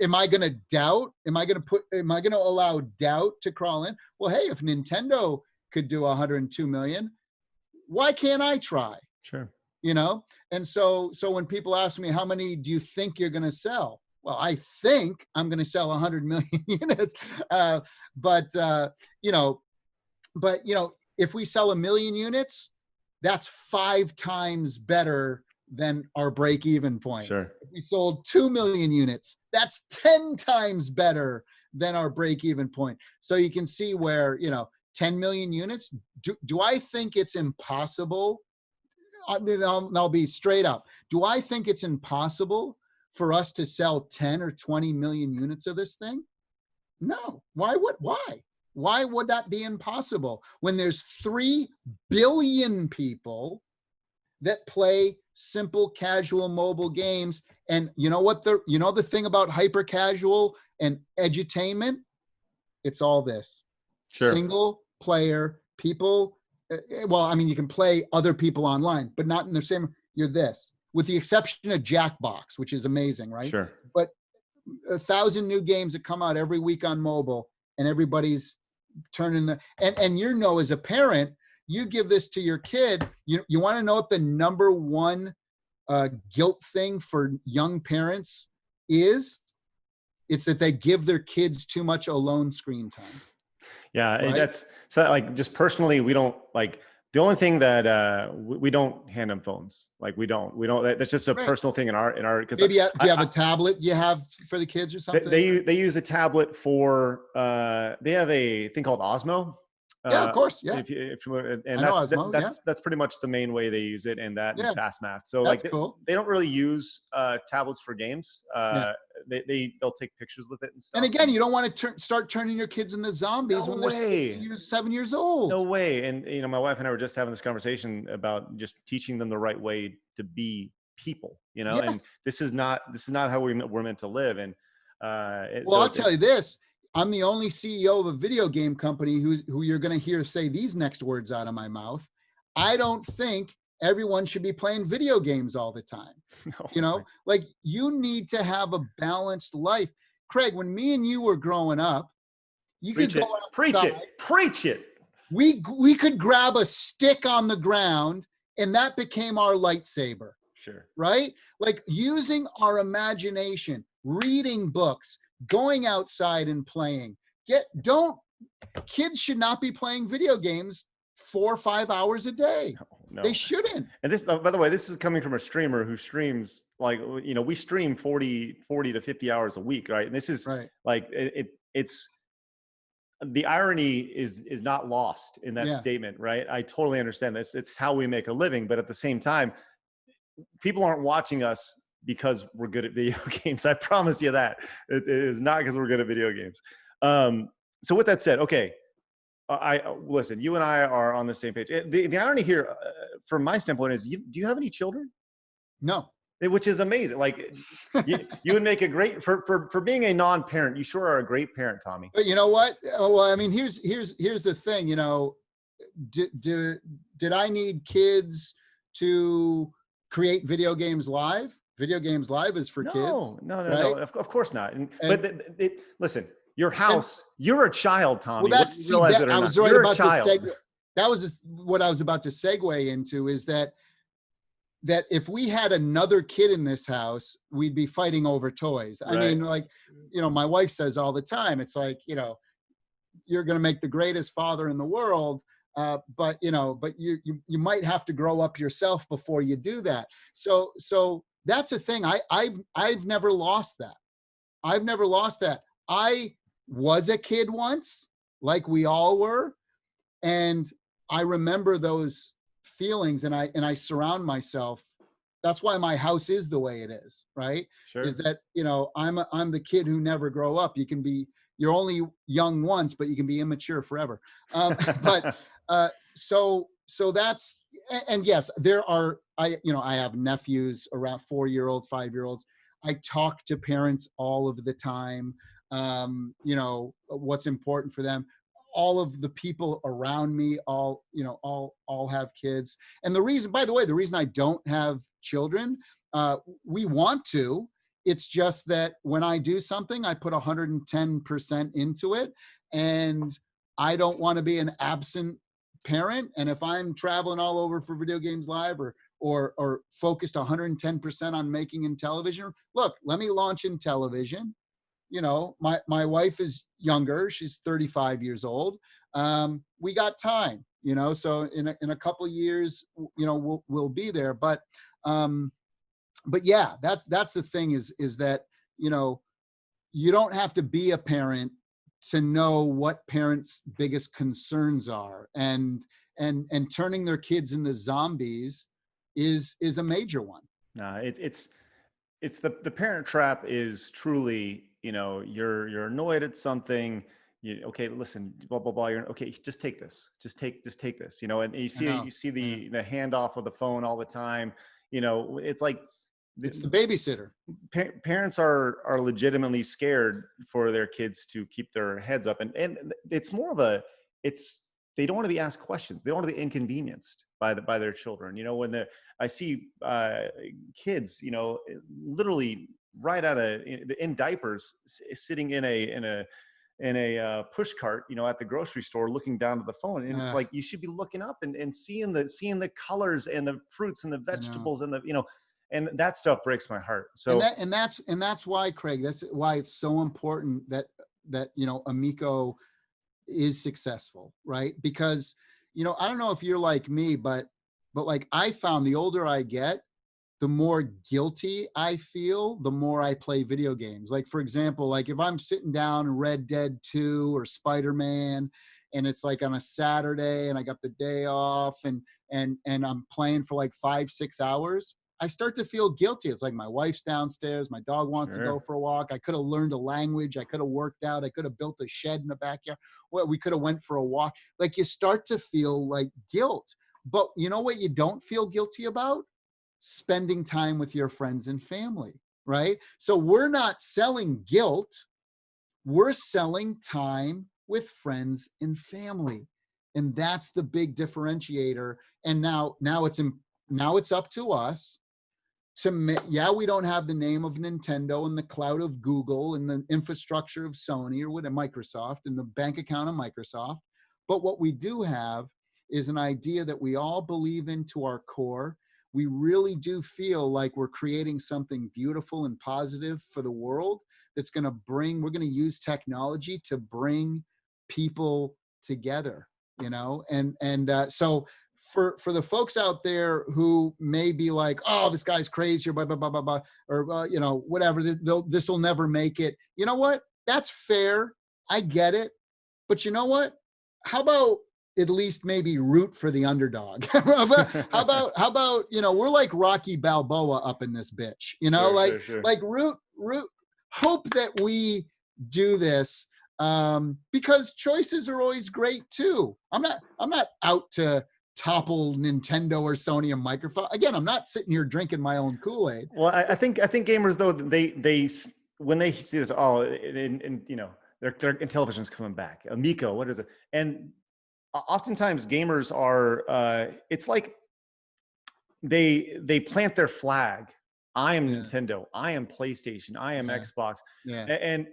Am I going to doubt? Am I going to allow doubt to crawl in? Well, hey, if Nintendo could do 102 million, why can't I try? Sure. And so when people ask me, how many do you think you're going to sell? Well, I think I'm going to sell 100 million units. But if we sell 1 million units, that's 5 times better than our break-even point. Sure. If we sold 2 million units, that's 10 times better than our break-even point. So you can see where, 10 million units, do I think it's impossible? I'll be straight up. Do I think it's impossible for us to sell 10 or 20 million units of this thing? No. Why would that be impossible when there's 3 billion people that play simple casual mobile games? And you know what the thing about hyper casual and edutainment? It's all this. Sure. Single player people. Well, I mean, you can play other people online, but not in the same. You're this, with the exception of Jackbox, which is amazing, right? Sure. But 1,000 new games that come out every week on mobile, and everybody's turning and as a parent, you give this to your kid. You want to know what the number one guilt thing for young parents is? It's that they give their kids too much alone screen time. Yeah, right? That's so. Like, just personally, we don't like. The only thing that we don't hand them phones. Like we don't. That's just a personal thing in our. Because maybe do you have a tablet you have for the kids or something? They use a tablet for. They have a thing called Osmo. Yeah, of course. Yeah. That's pretty much the main way they use it, and that and fast math. So that's like cool. They don't really use tablets for games. They'll take pictures with it and stuff. And again, you don't want to start turning your kids into zombies when they're 7 years old. No way. And my wife and I were just having this conversation about just teaching them the right way to be people. And this is not how we're meant to live. And I'll tell you this. I'm the only CEO of a video game company who you're going to hear say these next words out of my mouth. I don't think everyone should be playing video games all the time. No. Like you need to have a balanced life. Craig, when me and you were growing up, you could go outside. Preach it. We could grab a stick on the ground and that became our lightsaber. Sure. Right? Like using our imagination, reading books, going outside and playing. Kids should not be playing video games 4 or 5 hours a day. No. They shouldn't. And this, by the way, this is coming from a streamer who streams we stream 40 to 50 hours a week, right? And this is right. Like it's the irony is not lost in that statement, right? I totally understand this. It's how we make a living, but at the same time, people aren't watching us because we're good at video games. I promise you that. It is not because we're good at video games. So with that said, okay, listen, you and I are on the same page. The irony here, from my standpoint, is do you have any children? No. Which is amazing. Like you would make a great, for being a non-parent, you sure are a great parent, Tommy. But you know what? Well, I mean, here's the thing, did I need kids to create video games live? Video games live is for kids. No, right? Of course not. Listen, your house, you're a child, Tommy. Well, I was right about to segue. That was what I was about to segue into, is that if we had another kid in this house, we'd be fighting over toys. Right. I mean, like, my wife says all the time, it's like, you're going to make the greatest father in the world. But you might have to grow up yourself before you do that. So that's a thing. I've never lost that. I've never lost that. I was a kid once, like we all were. And I remember those feelings, and I surround myself that's why my house is the way it is, right? Sure. Is that, you know, I'm the kid who never grow up. You're only young once, but you can be immature forever. But so that's, and yes, there are, I have nephews around 4-year-olds, 5-year-olds. I talk to parents all of the time, you know, what's important for them. All of the people around me, all have kids. And the reason, by the way, the reason I don't have children, we want to, it's just that when I do something, I put 110% into it, and I don't want to be an absent parent. And if I'm traveling all over for Video Games Live, or focused 110% on making in television, look, let me launch in television. You know, my wife is younger. She's 35 years old. We got time, you know, so in a couple of years, you know, we'll be there. But yeah, that's the thing is that, you know, you don't have to be a parent to know what parents' biggest concerns are, and turning their kids into zombies is a major one. It's the parent trap is truly, you know, you're annoyed at something. Okay, listen, blah blah blah. You're okay. Just take this. Just take this. You know, and you see the handoff of the phone all the time. You know, it's like it's the babysitter. Parents are legitimately scared for their kids to keep their heads up, and it's more of they don't want to be asked questions. They don't want to be inconvenienced by their children. You know, when I see kids, you know, literally right out of in diapers, sitting in a push cart, you know, at the grocery store, looking down to the phone, and it's like, you should be looking up and seeing the colors and the fruits and the vegetables and the, you know, and that stuff breaks my heart. So and that's why, Craig, that's why it's so important that you know, Amico is successful, right? Because, you know, I don't know if you're like me, but like, I found the older I get, the more guilty I feel, the more I play video games. Like, for example, like if I'm sitting down Red Dead 2 or SpiderMan, and it's like on a Saturday and I got the day off, and I'm playing for like 5-6 hours, I start to feel guilty. It's like my wife's downstairs, my dog wants to go for a walk. I could have learned a language. I could have worked out. I could have built a shed in the backyard. Well, we could have went for a walk. Like, you start to feel like guilt. But you know what you don't feel guilty about? Spending time with your friends and family, right? So we're not selling guilt. We're selling time with friends and family. And that's the big differentiator. And now it's up to us to, we don't have the name of Nintendo and the cloud of Google and the infrastructure of Sony or what, Microsoft, and the bank account of Microsoft. But what we do have is an idea that we all believe in to our core. We really do feel like we're creating something beautiful and positive for the world that's going to we're going to use technology to bring people together, you know? So for the folks out there who may be like, oh, this guy's crazy, or blah, blah, blah, blah, blah, or, you know, whatever, this will never make it. You know what? That's fair. I get it. But you know what? How about at least maybe root for the underdog? how about, you know, we're like Rocky Balboa up in this bitch, you know, sure. Like root, hope that we do this, because choices are always great too. I'm not out to topple Nintendo or Sony and Microsoft. Again, I'm not sitting here drinking my own Kool-Aid. Well, I think gamers, though, they when they see this, and you know, their television's coming back, Amico, what is it? And oftentimes gamers are, it's like they plant their flag. I am Nintendo. I am PlayStation. I am Xbox. Yeah.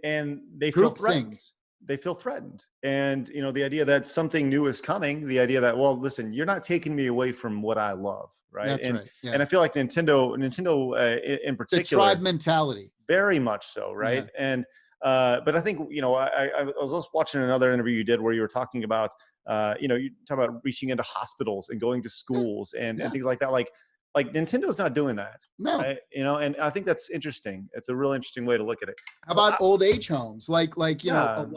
And they feel threatened. They feel threatened. And, you know, the idea that something new is coming, the idea that, well, listen, you're not taking me away from what I love. Right. That's right. Yeah. And I feel like Nintendo in particular, the tribe mentality, very much so. Right. Yeah. And, but I think, you know, I was also watching another interview you did where you were talking about, you know, you talk about reaching into hospitals and going to schools and things like that. Like Nintendo's not doing that. No. Right? You know, and I think that's interesting. It's a real interesting way to look at it. How about old age homes? Like, you know,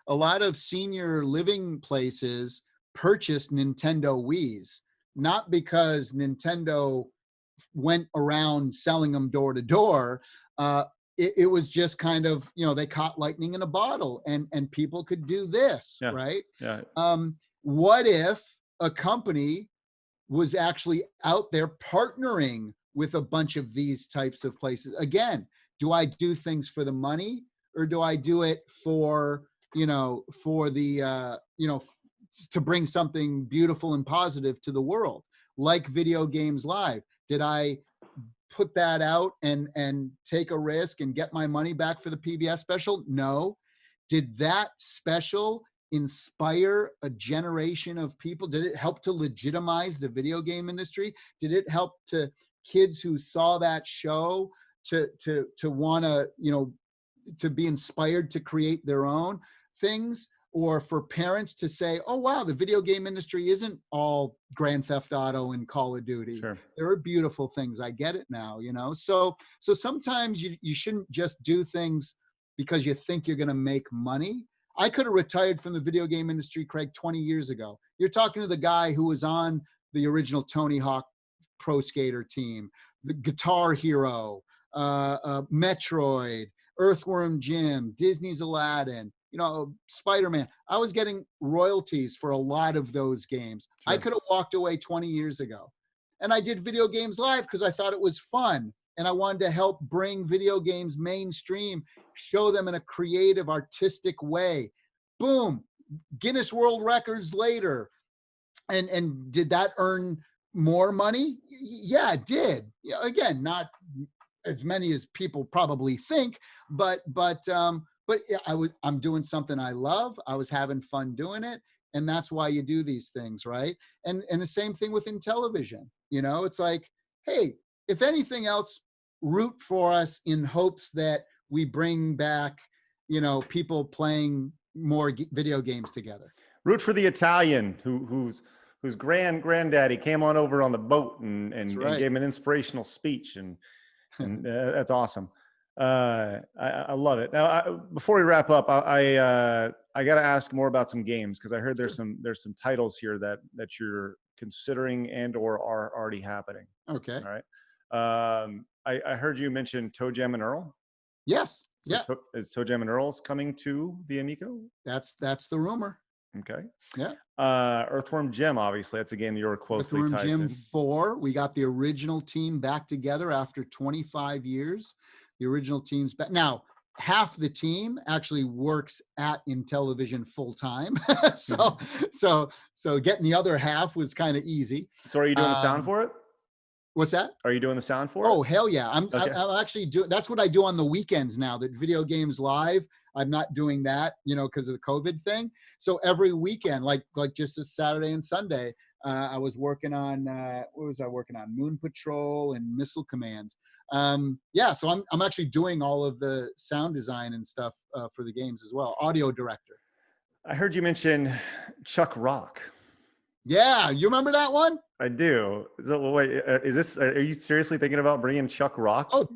a lot of senior living places purchased Nintendo Wiis, not because Nintendo went around selling them door to door. It was just kind of, they caught lightning in a bottle, and people could do this, Yeah. right? Yeah. What if a company was actually out there partnering with a bunch of these types of places? Again, do I do things for the money, or do I do it for the, to bring something beautiful and positive to the world, like Video Games Live? Did I put that out and take a risk and get my money back for the PBS special? No. Did that special inspire a generation of people? Did it help to legitimize the video game industry? Did it help to kids who saw that show to want to, to be inspired to create their own things? Or for parents to say, oh, wow, the video game industry isn't all Grand Theft Auto and Call of Duty. Sure. There are beautiful things. I get it now, So sometimes you shouldn't just do things because you think you're going to make money. I could have retired from the video game industry, Craig, 20 years ago. You're talking to the guy who was on the original Tony Hawk Pro Skater team, the Guitar Hero, Metroid, Earthworm Jim, Disney's Aladdin, SpiderMan. I was getting royalties for a lot of those games. Sure. I could have walked away 20 years ago. And I did Video Games Live because I thought it was fun. And I wanted to help bring video games mainstream, show them in a creative, artistic way. Boom, Guinness World Records later. And did that earn more money? Yeah, it did. Again, not as many as people probably think, but I'm doing something I love. I was having fun doing it. And that's why you do these things, right? And the same thing within television. It's like, hey, if anything else, root for us in hopes that we bring back, people playing more video games together. Root for the Italian whose granddaddy came on over on the boat and gave him an inspirational speech, and that's awesome. I love it. Now, before we wrap up, I got to ask more about some games, because I heard there's some titles here that you're considering and or are already happening. Okay. All right. I heard you mention Toe Jam and Earl. Yes. So yeah. Is Toe Jam and Earl's coming to the Amico? That's the rumor. Okay. Yeah. Earthworm Jim, obviously, that's a game you're closely Earthworm tied Jim to. 4. We got the original team back together after 25 years. The original team's back. Now, half the team actually works at Intellivision full time. So getting the other half was kind of easy. So are you doing the sound for it? What's that? Are you doing the sound for it? Oh, hell yeah. I'm actually doing, that's what I do on the weekends now, that Video Games Live. I'm not doing that, because of the COVID thing. So every weekend, like just this Saturday and Sunday, I was working on, what was I working on? Moon Patrol and Missile Command. So I'm actually doing all of the sound design and stuff for the games as well. Audio director. I heard you mention Chuck Rock. Yeah, you remember that one? I do. So wait, are you seriously thinking about bringing Chuck Rock? Oh,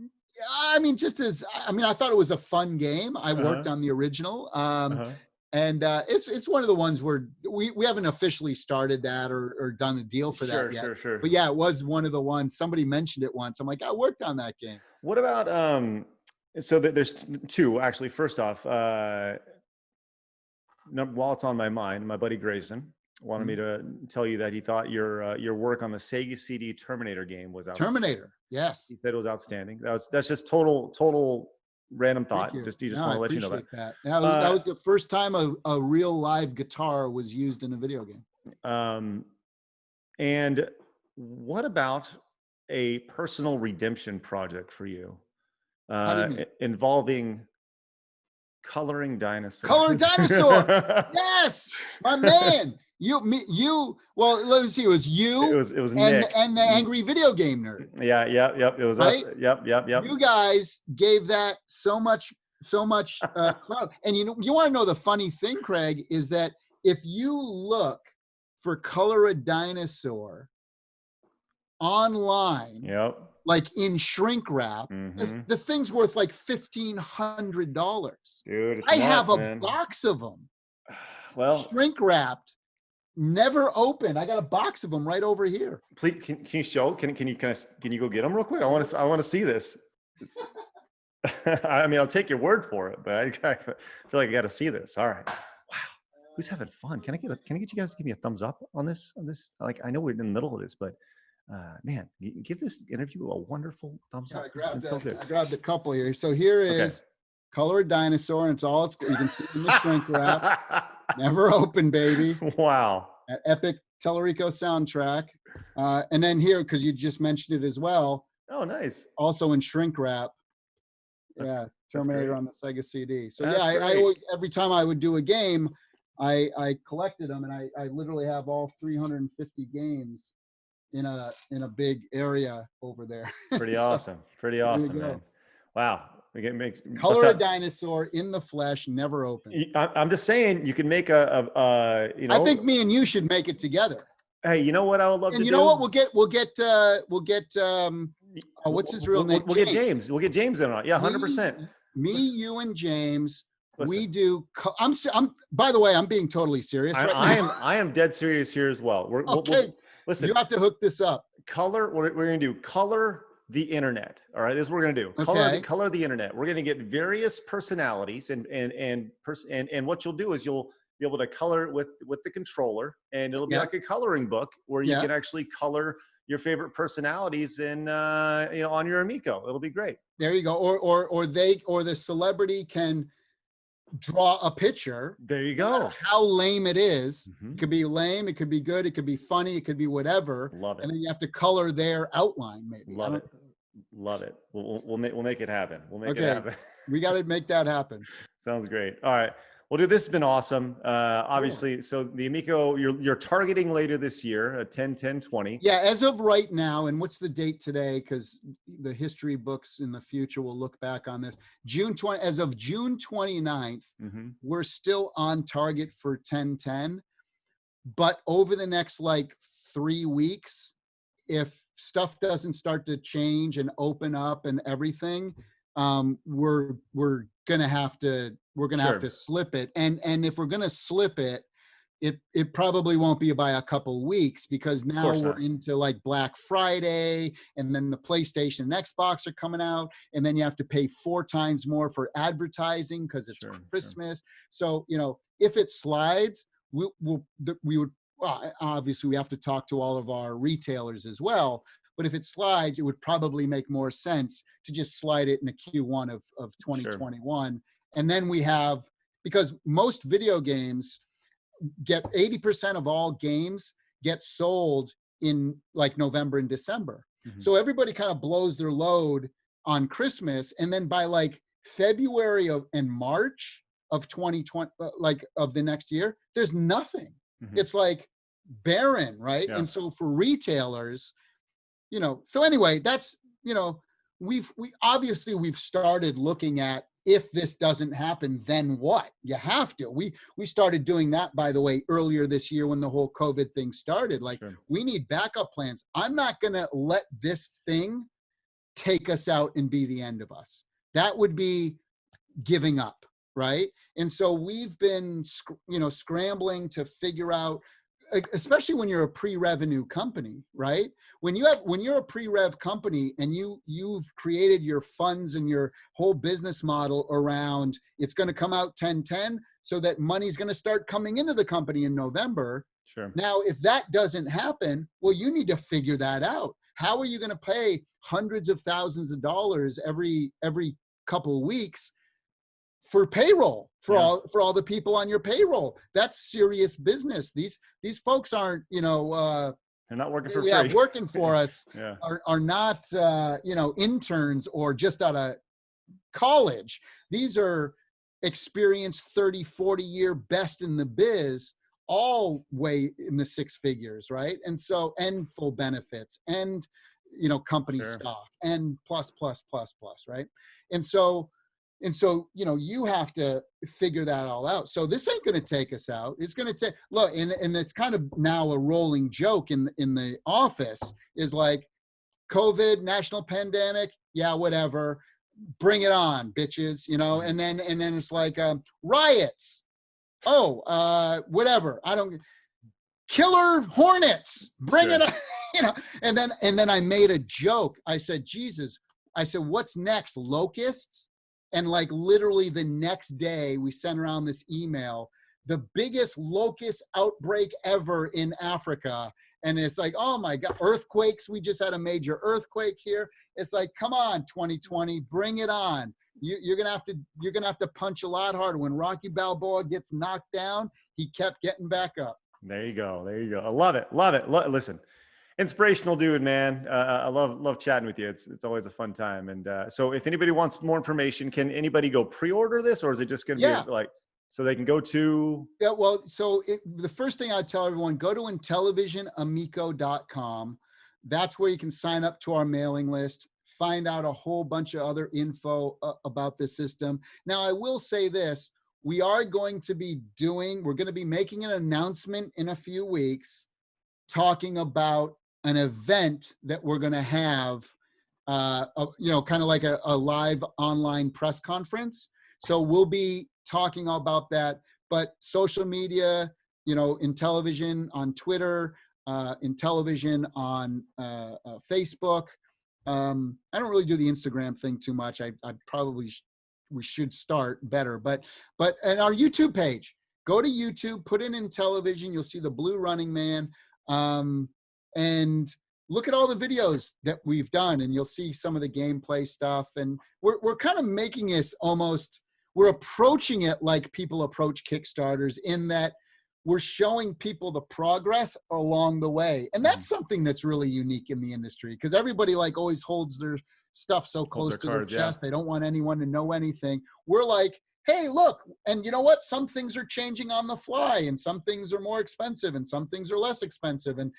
I mean, I thought it was a fun game. I worked on the original. And it's one of the ones where we haven't officially started that or done a deal for that yet. Sure. But yeah, it was one of the ones. Somebody mentioned it once. I'm like, I worked on that game. What about so there's two actually. First off, while it's on my mind, my buddy Grayson wanted me to tell you that he thought your work on the Sega CD Terminator game was outstanding. Terminator, yes. He said it was outstanding. That's just total random thought. You just want to let you know that. That was the first time a real live guitar was used in a video game. And what about a personal redemption project for you, involving coloring dinosaurs? Coloring dinosaur, yes, my man. Well, let me see. It was you. It was Nick and the angry video game nerd. Yeah. Yep. It was right? Us. Yep. You guys gave that so much clout. And you want to know the funny thing, Craig, is that if you look for Color a Dinosaur online, like in shrink wrap, the thing's worth like $1,500. Dude, I have a box of them. Well, shrink wrapped. never open. I got a box of them right over here. Please, can you show? Can you go get them real quick? I want to see this. I mean, I'll take your word for it, but I feel like I got to see this. All right. Wow. Who's having fun? Can I get you guys to give me a thumbs up on this? Like, I know we're in the middle of this, but man, give this interview a wonderful thumbs up. It's been so good. I grabbed a couple here. So here is Color a Dinosaur, and you can see it in the shrink wrap. Never open, baby. Wow. An epic Tallarico soundtrack. And then here, because you just mentioned it as well. Oh, nice. Also in shrink wrap. Terminator on the Sega CD. So I always, every time I would do a game, I collected them, and I literally have all 350 games in a big area over there. Pretty awesome. Pretty awesome, man. Wow. Color a Dinosaur in the flesh, never open. I'm just saying, you can make a I think me and you should make it together. Hey, you know what I would love to do? And you know what? We'll get what's his real name? We'll get James. We'll get James in on it. Yeah, 100%. Me, you, and James. Listen. We do. I'm. By the way, I'm being totally serious. I am dead serious here as well. Listen. You have to hook this up. We're going to do color the internet. All right, this is what we're going to do. Color the internet. We're going to get various personalities, and what you'll do is you'll be able to color with the controller, and it'll be like a coloring book where you can actually color your favorite personalities in on your Amico. It'll be great. There you go. Or the celebrity can draw a picture. There you go. How lame it is. It could be lame, it could be good, it could be funny, it could be whatever. Love it. And then you have to color their outline, maybe. Love it. We'll make it happen. We'll make it happen. We got to make that happen. Sounds great. All right. Well, dude, this has been awesome. Obviously, so the Amico, you're targeting later this year, 10/10/20. Yeah, as of right now, and what's the date today? Because the history books in the future will look back on this. As of June 29th, we're still on target for 10/10. But over the next 3 weeks, if stuff doesn't start to change and open up and everything, we're gonna have to have to slip it. And if we're gonna slip it, it probably won't be by a couple weeks, because now we're into Black Friday, and then the PlayStation and Xbox are coming out, and then you have to pay 4 times more for advertising because it's Christmas. So if it slides, we would obviously we have to talk to all of our retailers as well. But if it slides, it would probably make more sense to just slide it in a Q1 of 2021. And then we have, because most video games get 80% of all games get sold in November and December. So everybody kind of blows their load on Christmas. And then by February and March of 2020, of the next year, there's nothing. It's barren, right? Yeah. And so for retailers, so anyway, that's, we've started looking at, if this doesn't happen, then what? You have to. We started doing that, by the way, earlier this year when the whole COVID thing started. We need backup plans. I'm not going to let this thing take us out and be the end of us. That would be giving up, right? And so we've been, scrambling to figure out, especially when you're a pre-revenue company, right? When you're a pre-rev company and you've created your funds and your whole business model around, it's going to come out 10/10, so that money's going to start coming into the company in November. Now, if that doesn't happen, well, you need to figure that out. How are you going to pay hundreds of thousands of dollars every couple of weeks for payroll, for all the people on your payroll? That's serious business. These folks aren't, they're not working for free. Working for us are not, interns or just out of college. These are experienced 30, 40-year best in the biz, all way in the 6 figures, right? And so, and full benefits and, company stock and plus, right? And so, you have to figure that all out. So this ain't going to take us out. It's going to take, look, and it's kind of now a rolling joke in the office, is COVID, national pandemic. Yeah, whatever. Bring it on, bitches, and then it's riots. Oh, whatever. killer hornets, bring Sure. it on, you know. And then I made a joke. I said, Jesus, I said, what's next? Locusts? And like literally the next day we sent around this email, the biggest locust outbreak ever in Africa. And it's like, oh my God, earthquakes. We just had a major earthquake here. It's like, come on, 2020, bring it on. You're gonna have to punch a lot harder. When Rocky Balboa gets knocked down, he kept getting back up. There you go. There you go. I love it. Love it. Listen, inspirational dude, man. I love chatting with you. It's always a fun time. And so if anybody wants more information, can anybody go pre-order this, or is it just going to be like, so they can go to? Yeah, well, so the first thing I'd tell everyone, go to IntellivisionAmico.com. That's where you can sign up to our mailing list, find out a whole bunch of other info about the system. Now, I will say this, we're going to be making an announcement in a few weeks talking about an event that we're going to have, kind of like a live online press conference. So we'll be talking about that, but social media, Intellivision on Twitter, Intellivision on Facebook. I don't really do the Instagram thing too much. We should start better, but and our YouTube page, go to YouTube, put in Intellivision, you'll see the blue running man, and look at all the videos that we've done, and you'll see some of the gameplay stuff. And we're kind of making this we're approaching it like people approach Kickstarters, in that we're showing people the progress along the way. And that's something that's really unique in the industry, because everybody always holds their stuff so close to their chest. They don't want anyone to know anything. We're like, hey, look, and you know what? Some things are changing on the fly, and some things are more expensive, and some things are less expensive. And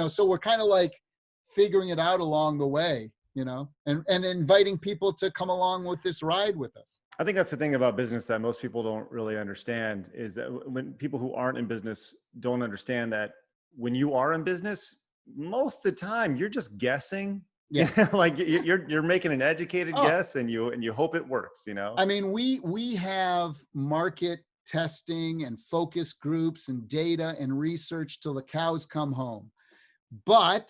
so we're kind of like figuring it out along the way, and inviting people to come along with this ride with us. I think that's the thing about business that most people don't really understand, is that when people who aren't in business don't understand that when you are in business, most of the time you're just guessing. Yeah. Like you're making an educated guess, and you hope it works, I mean, we have market testing and focus groups and data and research till the cows come home. But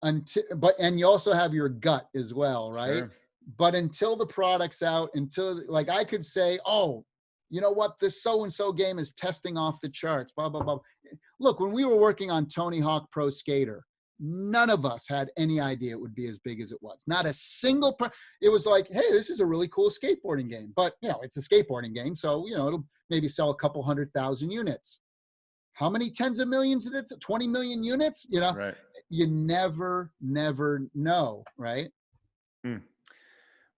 you also have your gut as well, right? Sure. But until the product's out, I could say, oh, you know what, this so-and-so game is testing off the charts, blah, blah, blah. Look, when we were working on Tony Hawk Pro Skater, none of us had any idea it would be as big as it was. Not a single it was like, hey, this is a really cool skateboarding game. But, it's a skateboarding game, so, it'll maybe sell a couple 100,000 units. How many tens of millions did it? 20 million units? Right. You never know, right?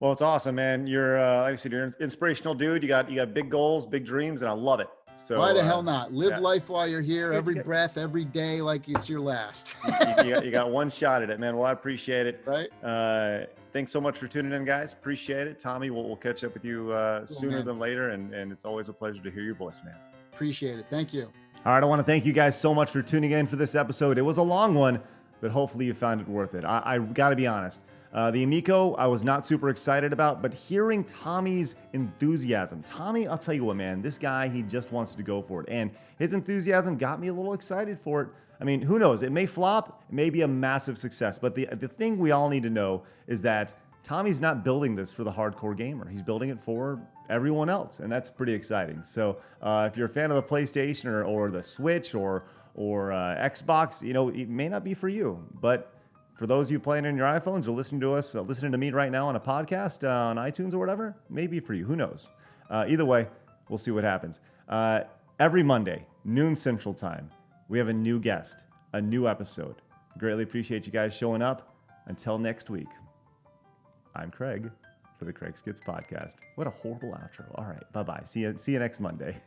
Well, it's awesome, man. You're, like I said, you're an inspirational dude. You got big goals, big dreams, and I love it. So why the hell not? Live life while you're here, every breath, every day, like it's your last. you got one shot at it, man. Well, I appreciate it. Right. Thanks so much for tuning in, guys. Appreciate it. Tommy, we'll catch up with you sooner than later, and it's always a pleasure to hear your voice, man. Appreciate it. Thank you. All right, I want to thank you guys so much for tuning in for this episode. It was a long one, but hopefully you found it worth it. I got to be honest. The Amico, I was not super excited about, but hearing Tommy's enthusiasm. Tommy, I'll tell you what, man, this guy, he just wants to go for it. And his enthusiasm got me a little excited for it. I mean, who knows? It may flop, it may be a massive success, but the thing we all need to know is that Tommy's not building this for the hardcore gamer. He's building it for everyone else, and that's pretty exciting. So if you're a fan of the PlayStation or the Switch or Xbox, it may not be for you, but for those of you playing on your iPhones or listening to me right now on a podcast on iTunes or whatever, maybe for you. Who knows? Either way, we'll see what happens. Every Monday, noon Central Time, we have a new guest, a new episode. Greatly appreciate you guys showing up. Until next week, I'm Craig for the CraigSkitz podcast. What a horrible outro. All right, bye-bye. See you next Monday.